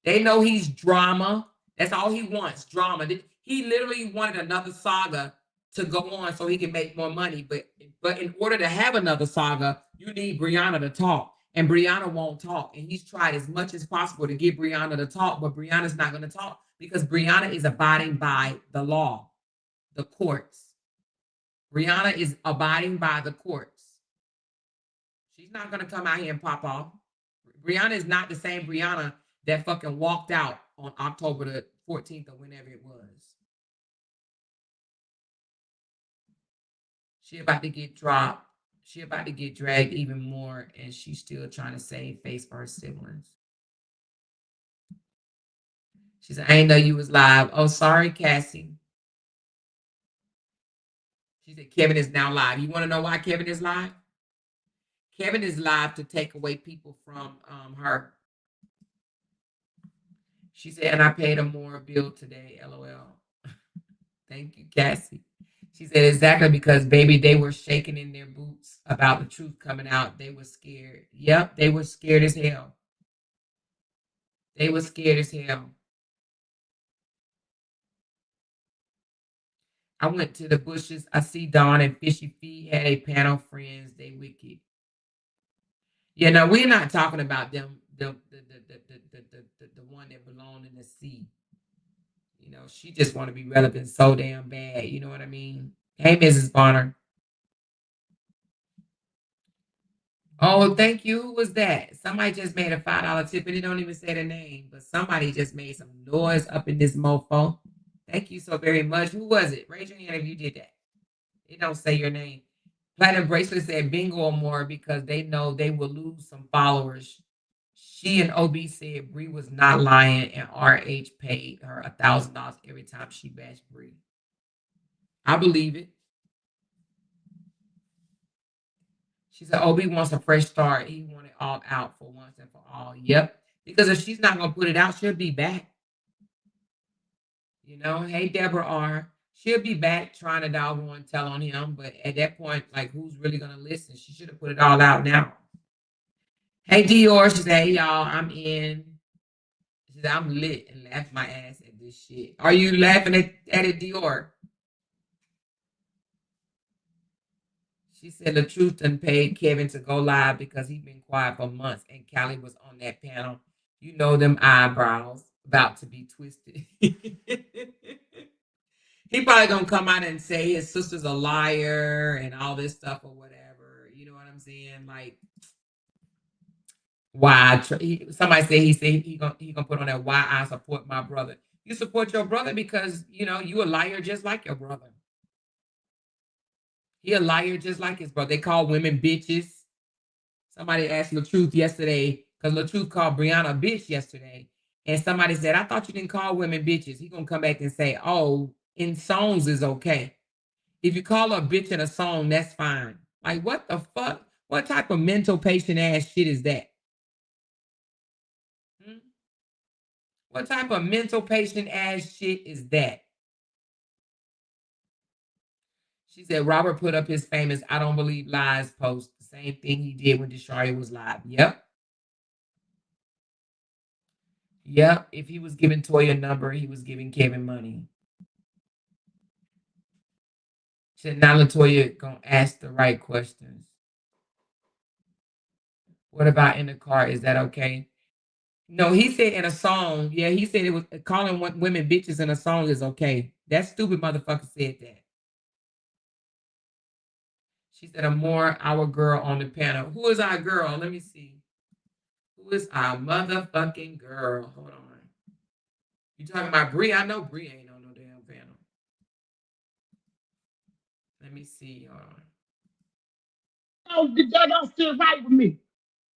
They know he's drama. That's all he wants, drama. He literally wanted another saga to go on so he can make more money. But in order to have another saga, you need Briana to talk. And Briana won't talk. And he's tried as much as possible to get Briana to talk, but Briana's not going to talk because Briana is abiding by the law, the courts. Briana is abiding by the courts. She's not going to come out here and pop off. Briana is not the same Briana that fucking walked out on October the 14th or whenever it was. She about to get dropped. She about to get dragged even more, and she's still trying to save face for her siblings. She said, I didn't know you was live. Oh, sorry, Cassie. She said, Kevin is now live. You want to know why Kevin is live? Kevin is live to take away people from her. She said, and I paid a more bill today, LOL. Thank you, Cassie. She said, exactly, because, baby, they were shaking in their boots about the truth coming out. They were scared. Yep, they were scared as hell. They were scared as hell. I went to the bushes. I see Dawn and Fishy Feet had a panel friends. They wicked. Yeah, no, we're not talking about them. The one that belonged in the sea. You know, she just want to be relevant so damn bad. You know what I mean? Hey, Mrs. Bonner. Oh, thank you. Who was that? Somebody just made a $5 tip and it don't even say the name, but somebody just made some noise up in this mofo. Thank you so very much. Who was it? Raise your hand if you did that. It don't say your name. Platinum Bracelet said bingo or more because they know they will lose some followers. She and OB said Bree was not lying and RH paid her $1,000 every time she bashed Bree. I believe it. She said OB wants a fresh start. He want it all out for once and for all. Yep. Because if she's not going to put it out, she'll be back. You know, hey, Deborah R. She'll be back trying to doggone tell on him. But at that point, like, who's really going to listen? She should have put it all out now. Hey, Dior. She said, hey, y'all, I'm in. She said, I'm lit and laugh my ass at this shit. Are you laughing at it, Dior? She said the truth done paid Kevin to go live because he been quiet for months and Callie was on that panel. You know them eyebrows about to be twisted. He probably gonna come out and say his sister's a liar and all this stuff or whatever. You know what I'm saying? Like, why? Somebody said he gonna put on that why I support my brother. You support your brother because you know you a liar just like your brother. He a liar just like his brother. They call women bitches. Somebody asked LaTruth yesterday because LaTruth called Briana a bitch yesterday, and somebody said, "I thought you didn't call women bitches." He gonna come back and say, "Oh, in songs is okay. If you call her a bitch in a song, that's fine." Like, what the fuck? What type of mental patient ass shit is that? What type of mental patient ass shit is that? She said Robert put up his famous "I don't believe lies" post. The same thing he did when Desharia was live. Yep. Yep. If he was giving Toya a number, he was giving Kevin money. She said now LaToya gonna ask the right questions. What about in the car? Is that okay? No, he said in a song. Yeah, he said it was calling women bitches in a song is okay. That stupid motherfucker said that. She said, "I'm more our girl on the panel." Who is our girl? Let me see. Who is our motherfucking girl? Hold on. You talking about Bree? I know Bree ain't on no damn panel. Let me see. Hold on. Oh, that don't sit right with me.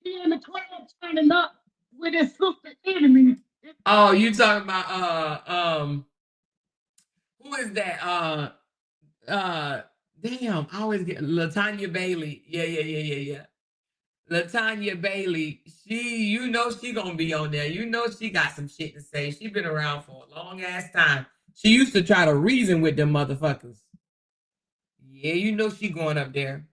He in the club turning up with his sister enemy. Oh, you talking about who is that? Damn, I always get LaTanya Bailey. Yeah. LaTanya Bailey, you know she gonna be on there. You know she got some shit to say. She been around for a long ass time. She used to try to reason with them motherfuckers. Yeah, you know she going up there.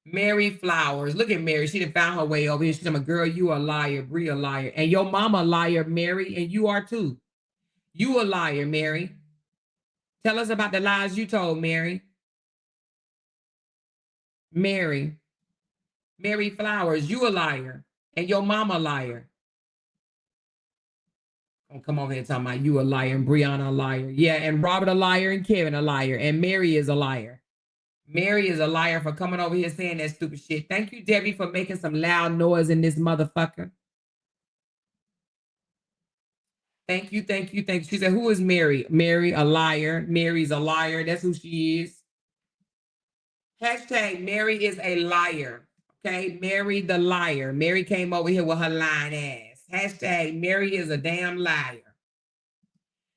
Mary Flowers. Look at Mary. She done found her way over here. She's a girl, you a liar. Bree a liar. And your mama a liar, Mary, and you are too. You a liar, Mary. Tell us about the lies you told, Mary. Mary Flowers, you a liar. And your mama a liar. Oh, come over here talking about you a liar and Briana a liar. Yeah, and Robert a liar and Kevin a liar. And Mary is a liar. Mary is a liar for coming over here saying that stupid shit. Thank you, Debbie, for making some loud noise in this motherfucker. Thank you. She said, who is Mary? Mary, a liar. Mary's a liar. That's who she is. Hashtag Mary is a liar. Okay, Mary the liar. Mary came over here with her lying ass. Hashtag Mary is a damn liar.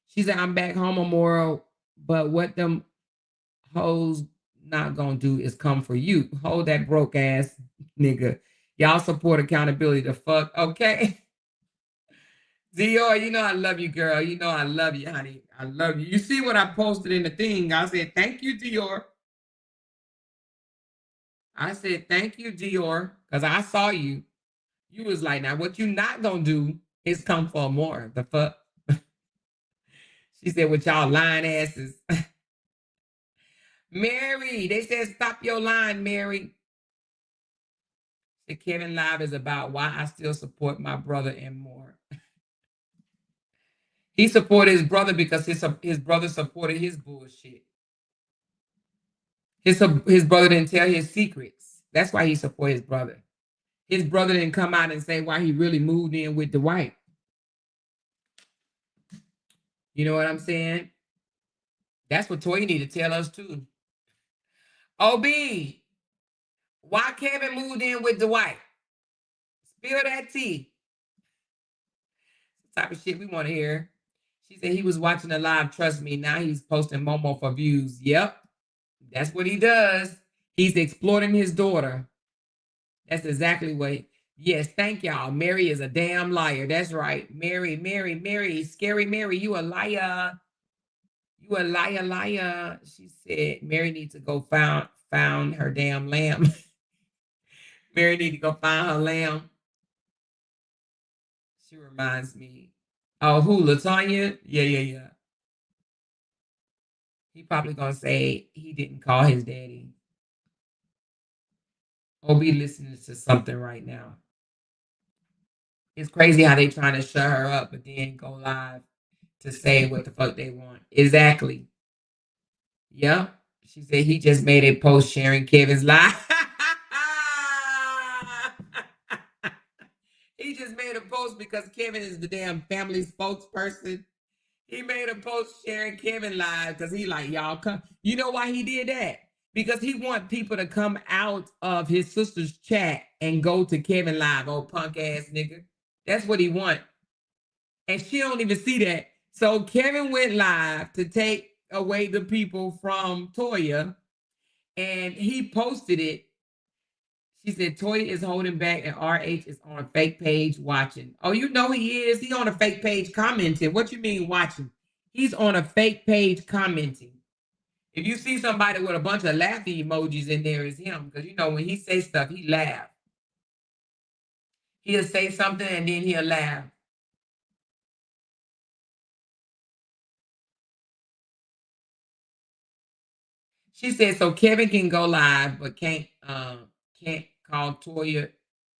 She said, I'm back home tomorrow, but what them hoes not gonna do is come for you. Hold that broke ass nigga. Y'all support accountability the fuck, okay? Dior, you know I love you, girl. You know I love you, honey. I love you. You see what I posted in the thing? I said, thank you, Dior. I said, thank you, Dior, because I saw you. You was like, now what you not gonna do is come for more. The fuck? She said, with y'all lying asses. Mary, they said, stop your line, Mary. The Kevin Live is about why I still support my brother and more. He supported his brother because his brother supported his bullshit. His brother didn't tell his secrets. That's why he supported his brother. His brother didn't come out and say why he really moved in with Dwight. You know what I'm saying? That's what Toya need to tell us too. OB, why Kevin moved in with Dwight? Spill that tea. The type of shit we want to hear. She said he was watching the live. Trust me. Now he's posting Momo for views. Yep. That's what he does. He's exploiting his daughter. That's exactly what. Yes, thank y'all. Mary is a damn liar. That's right. Mary. Scary Mary, you a liar. You a liar. She said Mary needs to go found her damn lamb. Mary need to go find her lamb. She reminds me. Oh, who? LaTanya? Yeah. He probably gonna say he didn't call his daddy. Or be listening to something right now. It's crazy how they trying to shut her up, but then go live to say what the fuck they want. Exactly. Yep. She said he just made a post sharing Kevin's live. He just made a post because Kevin is the damn family spokesperson. He made a post sharing Kevin live because he like, y'all come. You know why he did that? Because he want people to come out of his sister's chat and go to Kevin live, old punk ass nigga. That's what he want. And she don't even see that. So Kevin went live to take away the people from Toya, and he posted it She said Toya is holding back and RH is on a fake page watching. Oh, you know he is. He on a fake page commenting. What you mean watching? He's on a fake page commenting. If you see somebody with a bunch of laughing emojis in there, it's him. Because you know when he say stuff, he laugh. He'll say something and then he'll laugh. She said, so Kevin can go live, but can't call Toya.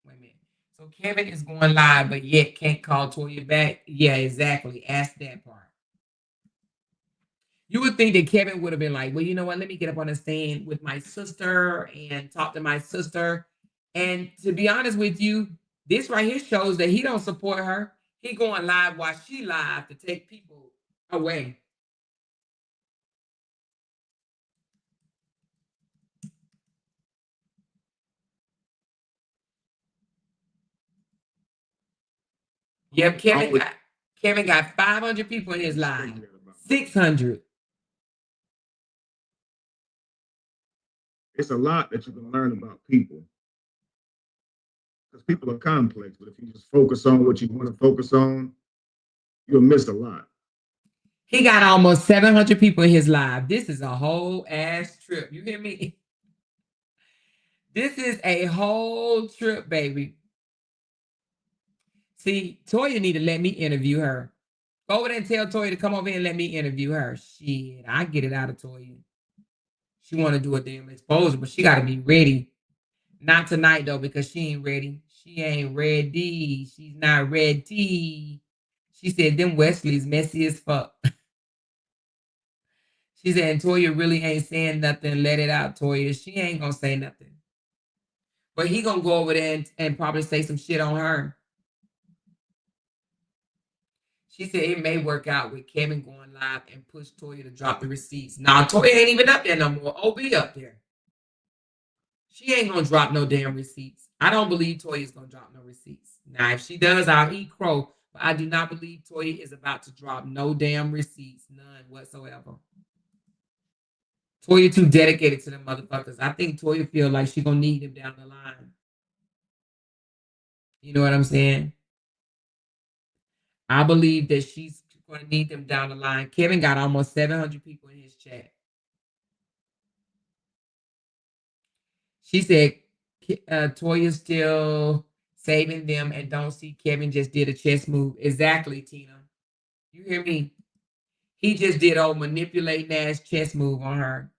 Wait a minute. So Kevin is going live, but yet can't call Toya back. Yeah, exactly. Ask that part. You would think that Kevin would have been like, well, you know what? Let me get up on the stand with my sister and talk to my sister. And to be honest with you, this right here shows that he don't support her. He going live while she live to take people away. Yep, Kevin got 500 people in his live. 600. It's a lot that you can learn about people. Because people are complex, but if you just focus on what you want to focus on, you'll miss a lot. He got almost 700 people in his live. This is a whole ass trip. You hear me? This is a whole trip, baby. See, Toya need to let me interview her. Go over there and tell Toya to come over here and let me interview her. Shit, I get it out of Toya. She want to do a damn exposure, but she got to be ready. Not tonight, though, because she ain't ready. She ain't ready. She's not ready. She said, them Wesley's messy as fuck. She said, and Toya really ain't saying nothing. Let it out, Toya. She ain't going to say nothing. But he going to go over there and probably say some shit on her. She said it may work out with Kevin going live and push Toya to drop the receipts. Nah, Toya ain't even up there no more. OB up there. She ain't going to drop no damn receipts. I don't believe Toya's going to drop no receipts. Now, if she does, I'll eat crow. But I do not believe Toya is about to drop no damn receipts. None whatsoever. Toya too dedicated to them motherfuckers. I think Toya feel like she going to need them down the line. You know what I'm saying? I believe that she's going to need them down the line. Kevin got almost 700 people in his chat. She said Toya's still saving them and don't see Kevin just did a chess move. Exactly, Tina. You hear me? He just did a manipulating ass chess move on her.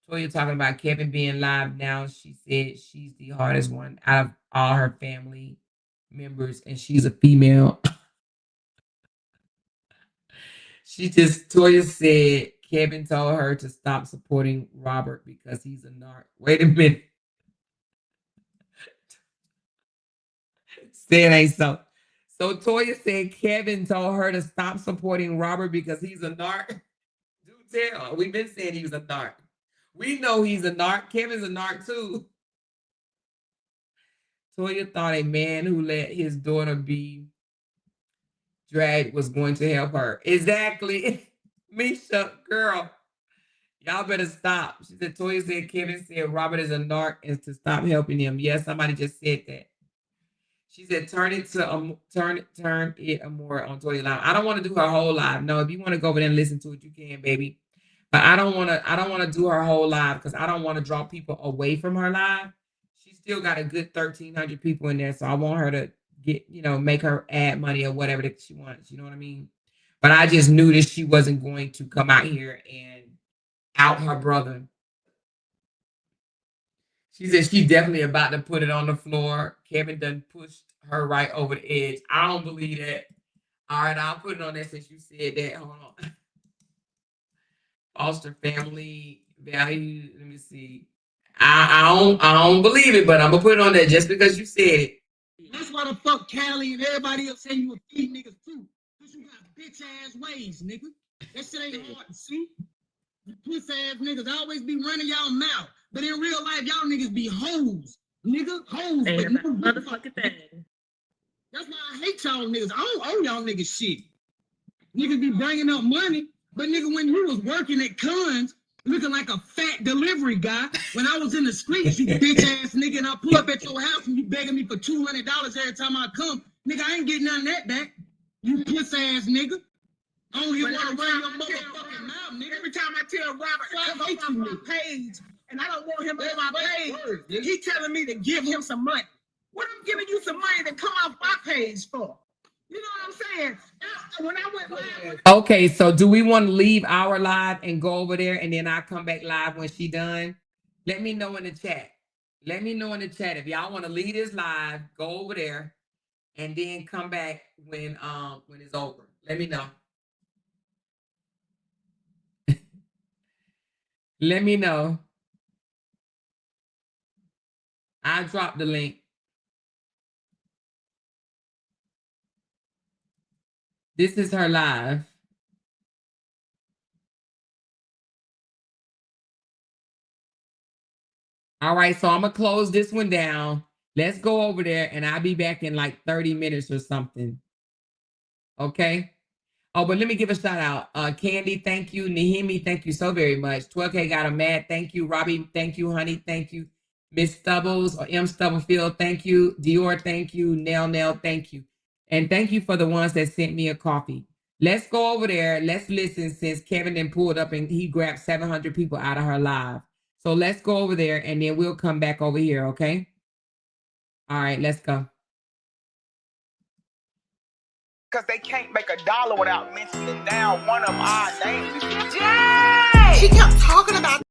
Toya talking about Kevin being live now. She said she's the hardest one out of all her family members and she's a female. Toya said Kevin told her to stop supporting Robert because he's a narc. Wait a minute. Say it ain't so. So Toya said Kevin told her to stop supporting Robert because he's a narc. Do tell. We've been saying he was a narc. We know he's a narc. Kevin's a narc too. Toya thought a man who let his daughter be dragged was going to help her. Exactly. Misha, girl, y'all better stop. She said, Toya said Kevin said Robert is a narc and to stop helping him. Yes, somebody just said that. She said, turn it more on Toya live. I don't want to do her whole live. No, if you want to go over there and listen to it, you can, baby. But I don't want to do her whole live because I don't want to draw people away from her live. She still got a good 1,300 people in there. So I want her to get, make her ad money or whatever that she wants. You know what I mean? But I just knew that she wasn't going to come out here and out her brother. She said she's definitely about to put it on the floor. Kevin done pushed her right over the edge. I don't believe that. All right, I'll put it on there since you said that. Hold on. Foster family value. Let me see. I don't believe it, but I'm gonna put it on there just because you said it. That's why the fuck Callie and everybody else say you a feed niggas too. Cause you got bitch ass ways, nigga. That shit ain't hard to see. You puss ass niggas always be running y'all mouth. But in real life, y'all niggas be hoes. Nigga, hoes. But no motherfucking thing. That's why I hate y'all niggas. I don't owe y'all niggas shit. Niggas be bringing up money. But nigga, when you was working at Cons, looking like a fat delivery guy. When I was in the streets, you bitch ass nigga, and I pull up at your house and you begging me for $200 every time I come. Nigga, I ain't getting none of that back. You puss ass nigga. I don't even want to run your motherfucking mouth, nigga. Every time I tell Robert to come up on my page, and I don't want him on my page, he telling me to give him some money. What I'm giving you some money to come off my page for? You know what I'm saying? When I went live, Okay, so do we want to leave our live and go over there and then I'll come back live when she done? Let me know in the chat. Let me know in the chat if y'all want to leave this live, go over there and then come back when it's over. Let me know. Let me know. I dropped the link. This is her live. All right, so I'm going to close this one down. Let's go over there, and I'll be back in like 30 minutes or something. Okay? Oh, but let me give a shout out. Candy, thank you. Nahimi, thank you so very much. 12K got a mad. Thank you. Robbie, thank you. Honey, thank you. Miss Stubbles or M. Stubblefield, thank you. Dior, thank you. Nell, thank you. And thank you for the ones that sent me a coffee. Let's go over there. Let's listen since Kevin then pulled up and he grabbed 700 people out of her live. So let's go over there and then we'll come back over here, okay? All right, let's go. Because they can't make a dollar without mentioning down one of our names. She kept talking about